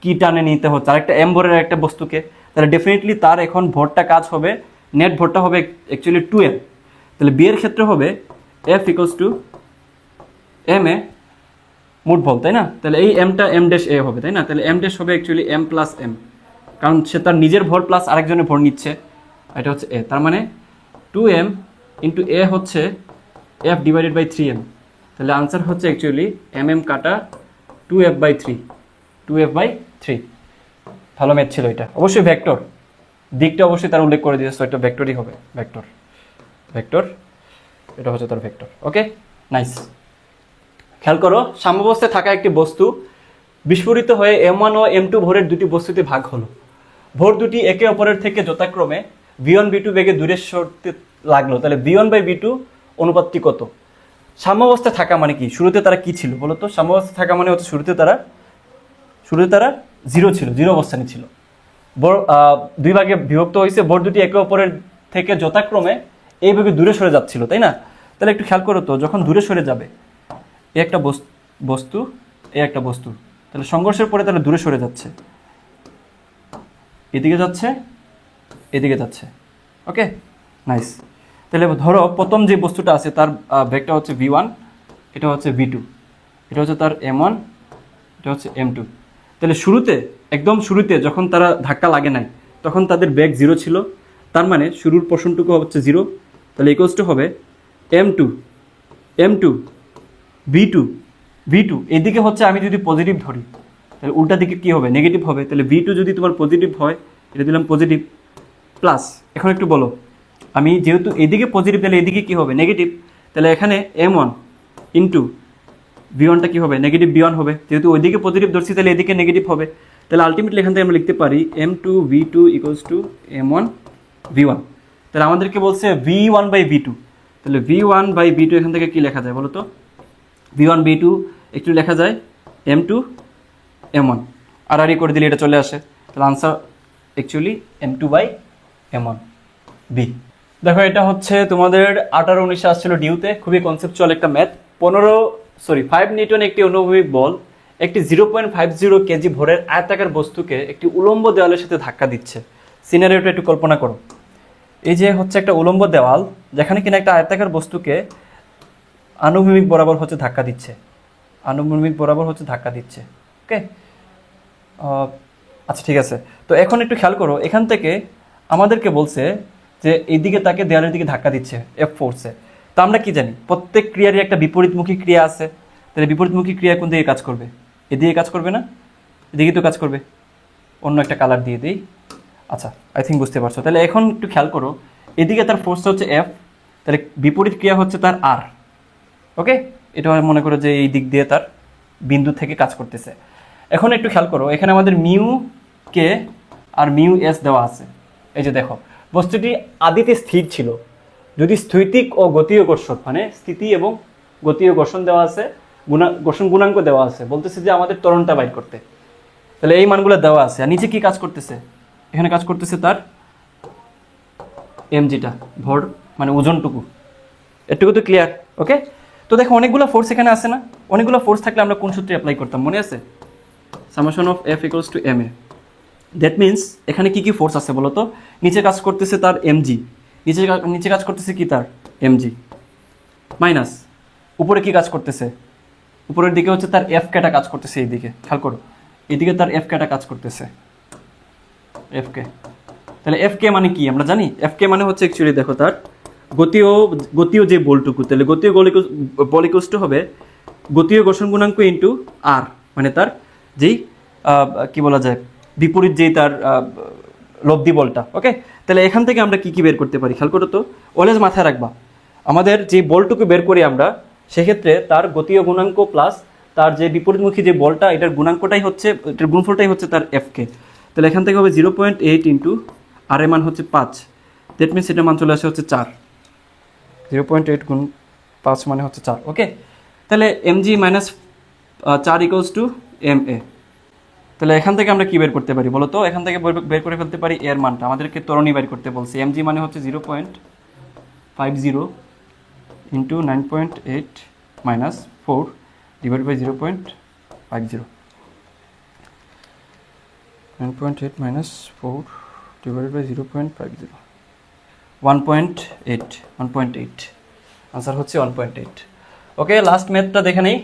কি টানে নিতে হচ্ছে আরেকটা এম ভরের একটা বস্তুকে, তাহলে ডেফিনেটলি তার এখন ভরটা কাজ হবে, নেট ভরটা হবে অ্যাকচুয়ালি 2m। তাহলে বিয়ের ক্ষেত্রে হবে F equals to M A মোট বল, তাই না? তাহলে এই এমটা এম ড্যাশ এ হবে, তাই না? তাহলে এম ড্যাশ হবে অ্যাকচুয়ালি এম প্লাস এম, কারণ সে তার নিজের ভর প্লাস আরেকজনের ভর নিচ্ছে, এটা হচ্ছে এ। তার মানে 2m ইন্টু এ হচ্ছে এফ ডিভাইডেড বাই 3m। তাহলে আনসার হচ্ছে অ্যাকচুয়ালি mm কাটা 2f বাই 3। ভালো ম্যাথ ছিল এটা, অবশ্যই ভেক্টর দিকটা অবশ্যই তার উল্লেখ করে দিয়েছে, এটা ভেক্টরই হবে, ভেক্টর এটা হচ্ছে তার ভেক্টর। ওকে, নাইস। খেয়াল করো, সাম্যাবস্থায় থাকা একটি বস্তু বিস্ফোরিত হয়ে M1 ও M2 ভরের দুটি বস্তুতে ভাগ হলো। ভর দুটি একে অপরের থেকে যথাক্রমে V1 V2 বেগে দূরে সরতে লাগলো। তাহলে V1 বাই V2 অনুপাতটি কত? সাম্যাবস্থায় থাকা মানে কি? শুরুতে তারা কি ছিল বলো তো? সাম্যাবস্থায় থাকা মানে হচ্ছে শুরুতে তারা জিরো ছিল, জিরো অবস্থানে ছিল। দুই ভাগে বিভক্ত হয়েছে, ভর দুটি একে অপরের থেকে যথাক্রমে এইভাবে দূরে সরে যাচ্ছিল, তাই না? তাহলে একটু খেয়াল করো তো, যখন দূরে সরে যাবে, এই একটা বস্তু, এই একটা বস্তু, তাহলে সংঘর্ষের পরে তাহলে দূরে সরে যাচ্ছে, এদিকে যাচ্ছে, এদিকে যাচ্ছে। ওকে, নাইস। তাহলে ধরো প্রথম যে বস্তুটা আছে তার বেগটা হচ্ছে V1, এটা হচ্ছে V2, এটা হচ্ছে তার M1, এটা হচ্ছে M2। তাহলে শুরুতে, একদম শুরুতে যখন তারা ধাক্কা লাগে নাই, তখন তাদের বেগ জিরো ছিল। তার মানে শুরুর পোর্শনটুকু হচ্ছে জিরো। তাহলে ইকুয়ালস টু হবে M2 V2 এদিকে হচ্ছে, আমি যদি পজিটিভ ধরি তাহলে উল্টা দিকে কি হবে? নেগেটিভ হবে। তাহলে V2 যদি তোমার পজিটিভ হয়, এটা দিলাম পজিটিভ, প্লাস এখন একটু বলো, আমি যেহেতু এদিকে পজিটিভ তাহলে এদিকে কি হবে? নেগেটিভ। তাহলে এখানে M1 ইন্টু V1টা কি হবে? নেগেটিভ V1 হবে। যেহেতু ওইদিকে পজিটিভ ধরছি তাহলে এদিকে নেগেটিভ হবে। তাহলে আলটিমেটলি এখান থেকে আমরা লিখতে পারি M2 V2 equals to M1 V1। তাহলে আমাদেরকে বলছে V1 বাই V2। তাহলে V1 বাই V2 এখান থেকে কি লেখা যায় বলো তো? V1 V2 একটু লেখা যায় M2 M1, আর করে দিলে এটা চলে আসে। তাহলে answer actually M2 by M1 B। দেখো, এটা হচ্ছে তোমাদের 18-19 আসছিল ডিউতে, খুবই কনসেপচুয়াল একটা ম্যাথ। 5 নিউটন একটি অনুভূমিক বল একটি 0.50 কেজি ভরের আয়তাকার বস্তুকে একটি উলম্ব দেওয়ালের সাথে ধাক্কা দিচ্ছে। সিনারিওটা একটু কল্পনা করো। এই যে হচ্ছে একটা উলম্ব দেওয়াল, যেখানে কিনা একটা আয়তাকার বস্তুকে আনুভূমিক বরাবর হচ্ছে ধাক্কা দিচ্ছে, ওকে। আচ্ছা, ঠিক আছে। তো এখন একটু খেয়াল করো, এখান থেকে আমাদেরকে বলছে যে এইদিকে তাকে দেওয়ালের দিকে ধাক্কা দিচ্ছে F ফোর্সে। তো আমরা কি জানি, প্রত্যেক ক্রিয়ারই একটা বিপরীতমুখী ক্রিয়া আছে। তাহলে বিপরীতমুখী ক্রিয়া কোন দিকে কাজ করবে? এদিকে কাজ করবে না? এদিকে তো কাজ করবে। অন্য একটা কালার দিয়ে দিই। আচ্ছা, আই থিঙ্ক বুঝতে পারছো। তাহলে এখন একটু খেয়াল করো, এদিকে তার ফোর্সটা হচ্ছে F, তাহলে বিপরীত ক্রিয়া হচ্ছে তার R। ওকে, এটা মনে করো যে এই দিক দিয়ে তার বিন্দু থেকে কাজ করতেছে। এখন একটু খেয়াল করো, এখানে আমাদের মিউ কে আর মিউ এস দেওয়া আছে। এই যে দেখো, বস্তুটি আদিতে স্থির ছিল। যদি স্থৈতিক ও গতীয় ঘর্ষণ, মানে স্থিতি এবং গতীয় ঘর্ষণ দেওয়া আছে, ঘর্ষণ গুণাঙ্ক দেওয়া আছে, বলতেছে যে আমাদের ত্বরণটা বাইর করতে। তাহলে এই মানগুলো দেওয়া আছে। আর নিচে কি কাজ করতেছে? এখানে কাজ করতেছে তার mgটা, ভর মানে ওজনটুকু। এটুকু তো ক্লিয়ার? ওকে। তো দেখো, অনেকগুলো ফোর্স এখানে আছে না? অনেকগুলো ফোর্স থাকলে আমরা কোন সূত্রে অ্যাপ্লাই করতাম মনে আছে? Summation of F equals to ma। That means এখানে কি কি ফোর্স আছে বলো তো? নিচে কাজ করতেছে তার mg, নিচে কাজ করতেছে কি তার mg, মাইনাস উপরে কি কাজ করতেছে? উপরের দিকে হচ্ছে তার F কেটা কাজ করতেছে। এইদিকে খেয়াল করো, এইদিকে তার F কেটা কাজ করতেছে, F কে। তাহলে F কে মানে কি আমরা জানি? F কে মানে হচ্ছে অ্যাকচুয়ালি দেখো তার গতীয় যে বলটুকু। তাহলে গতীয় বল ইকুয়ালস টু হবে গতীয় ঘর্ষণ গুণাঙ্ক ইন্টু আর, মানে তার যেই কি বলা যায় বিপরীত যেই তার লব্ধি বলটা। ওকে, তাহলে এখান থেকে আমরা কি কি বের করতে পারি খেয়াল করো তো। অলওয়েজ মাথায় রাখবা, আমাদের যে বলটুকু বের করি আমরা, সেক্ষেত্রে তার গতীয় গুণাঙ্ক প্লাস তার যে বিপরীতমুখী যে বলটা, এটার গুণাঙ্কটাই হচ্ছে, এটার গুণফলটাই হচ্ছে তার F কে। তাহলে এখান থেকে হবে 0.8 ইন্টু আর এর মান হচ্ছে 5। দ্যাট মিনস এটার মান চলে আসে হচ্ছে 4। 0.8 গুণ 5 মানে হচ্ছে 4। ওকে, তাহলে mg minus 4 equals to ma। তাহলে এখান থেকে আমরা কি বের করতে পারি বলো তো? এখান থেকে বের করে ফেলতে পারি এর মানটা। আমাদেরকে ত্বরণী বের করতে বলছে। mg মানে হচ্ছে 0.50 into 9.8 minus 4 divide by 0.50। 9.8 minus 4 divide by 0.50, 1.8। Answer হচ্ছে 1.8। ওকে, লাস্ট ম্যাথটা দেখে নেই।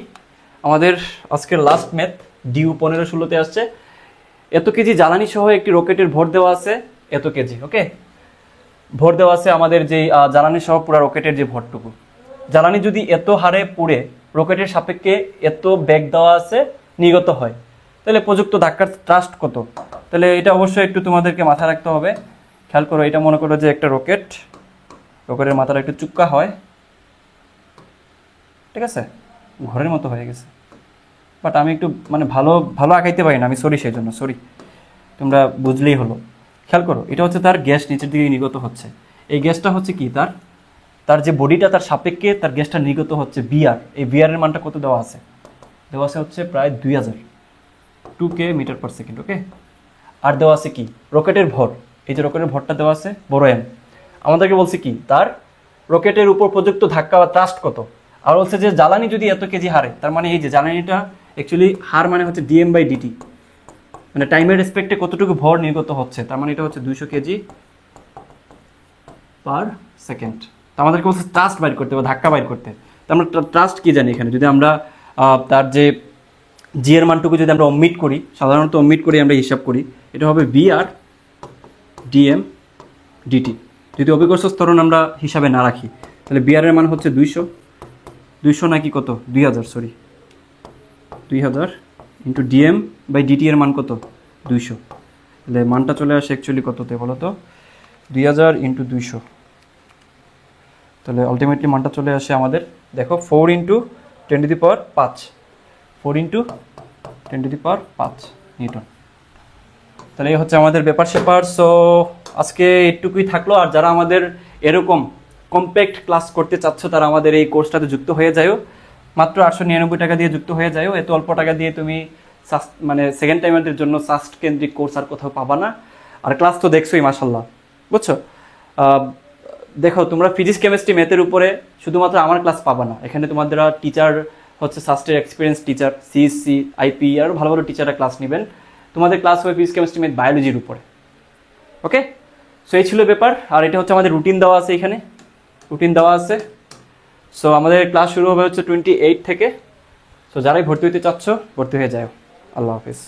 আমাদের আজকের লাস্ট ম্যাথ ডিউ 15-16-তে আসছে। এত কেজি জ্বালানি সহ একটি রকেটের ভর দেওয়া আছে এত কেজি। ওকে, ভর দেওয়া আছে আমাদের যে জ্বালানি সহ পুরো রকেটের যে ভরটুকু। জ্বালানি যদি এত হারে পুড়ে রকেটের সাপেক্ষে এত বেগ দেওয়া আছে নির্গত হয়, তাহলে প্রযুক্ত ধাক্কার ট্রাস্ট কত? তাহলে এটা অবশ্যই একটু তোমাদেরকে মাথায় রাখতে হবে। খেয়াল করো, এটা মনে করো যে একটা রকেটের মাথাটা একটু চুক্কা হয়, ঠিক আছে? ঘরের মতো হয়ে গেছে, বাট আমি একটু মানে ভালো ভালো আঁকাইতে পারি না, আমি সরি সেই জন্য, সরি, তোমরা বুঝলেই হলো। খেয়াল করো, এটা হচ্ছে তার গ্যাস নিচের দিকে নির্গত হচ্ছে। এই গ্যাসটা হচ্ছে কি, তার তার যে বডিটা তার সাপেক্ষে তার গ্যাসটা নির্গত হচ্ছে বিআর। এই বিআরের মানটা কত দেওয়া আছে? দেওয়া আছে হচ্ছে প্রায় 2000, 2K মিটার পার সেকেন্ড। ওকে, আর দেওয়া আছে কি রকেটের ভর, এই যে রকেটের ভরটা দেওয়া আছে বড় এম। আমাদেরকে বলছে কি তার রকেটের উপর প্রযুক্ত ধাক্কা বা থ্রাস্ট কত, আর বলছে যে জ্বালানি যদি এত কেজি হারে, তার মানে এই যে জ্বালানিটা অ্যাকচুয়ালি হার মানে হচ্ছে ডিএম বাই ডিটি, মানে টাইমের রেসপেক্টে কতটুকু ভর নির্গত হচ্ছে, তার মানে এটা হচ্ছে 200 কেজি পার সেকেন্ড। তো আমাদেরকে বলছে ট্রাস্ট বাইর করতে বা ধাক্কা বাইর করতে। তো আমরা ট্রাস্ট কি জানি এখানে, যদি আমরা তার যে জি এর মানটুকু যদি আমরা অমিট করি, সাধারণত অমিট করি আমরা হিসাব করি, এটা হবে বি আর ডিএম ডিটি। যদি অভিকর্ষ ত্বরণ আমরা হিসাবে না রাখি, তাহলে বি আর এর মান হচ্ছে 200 নাকি কত 2000, sorry 2000 into dm by dt এর মান কত 200, তাহলে মানটা চলে আসে অ্যাকচুয়ালি কততে বলো তো, 2000 ইন্টু 200, তাহলে আলটিমেটলি মানটা চলে আসে আমাদের, দেখো 4 ইন্টু 10⁵, 4 ইন্টু 10⁵ নিউটন। তাহলে এই হচ্ছে আমাদের ব্যাপার স্যাপার। সো আজকে এটুকুই থাকলো। আর যারা আমাদের এরকম কম্প্যাক্ট ক্লাস করতে চাচ্ছ, তারা আমাদের এই কোর্সটাতে যুক্ত হয়ে যাও। মাত্র 899 টাকা দিয়ে যুক্ত হয়ে যাও। এত অল্প টাকা দিয়ে তুমি মানে সেকেন্ড টাইমারদের জন্য সাস্ট কেন্দ্রিক কোর্স আর কোথাও পাবা না। আর ক্লাস তো দেখছোই মাশাল্লাহ, বুঝছো। দেখো, তোমরা ফিজিক্স কেমিস্ট্রি ম্যাথের উপরে শুধুমাত্র আমার ক্লাস পাবা না, এখানে তোমাদের টিচার হচ্ছে সাস্টের এক্সপিরিয়েন্স টিচার, সিএসসি, আইপি, আরও ভালো ভালো টিচাররা ক্লাস নেবেন। তোমাদের ক্লাস হবে ফিজিক্স কেমিস্ট্রি ম্যাথ বায়োলজির উপরে। ওকে, সো এই ছিল ব্যাপার। আর এটা হচ্ছে আমাদের রুটিন দেওয়া আছে, এখানে রুটিন দেওয়া আছে। সো আমাদের ক্লাস শুরু হবে হচ্ছে 28 থেকে। সো যারাই ভর্তি হতে চাচ্ছ ভর্তি হয়ে যাও। আল্লাহ হাফিজ।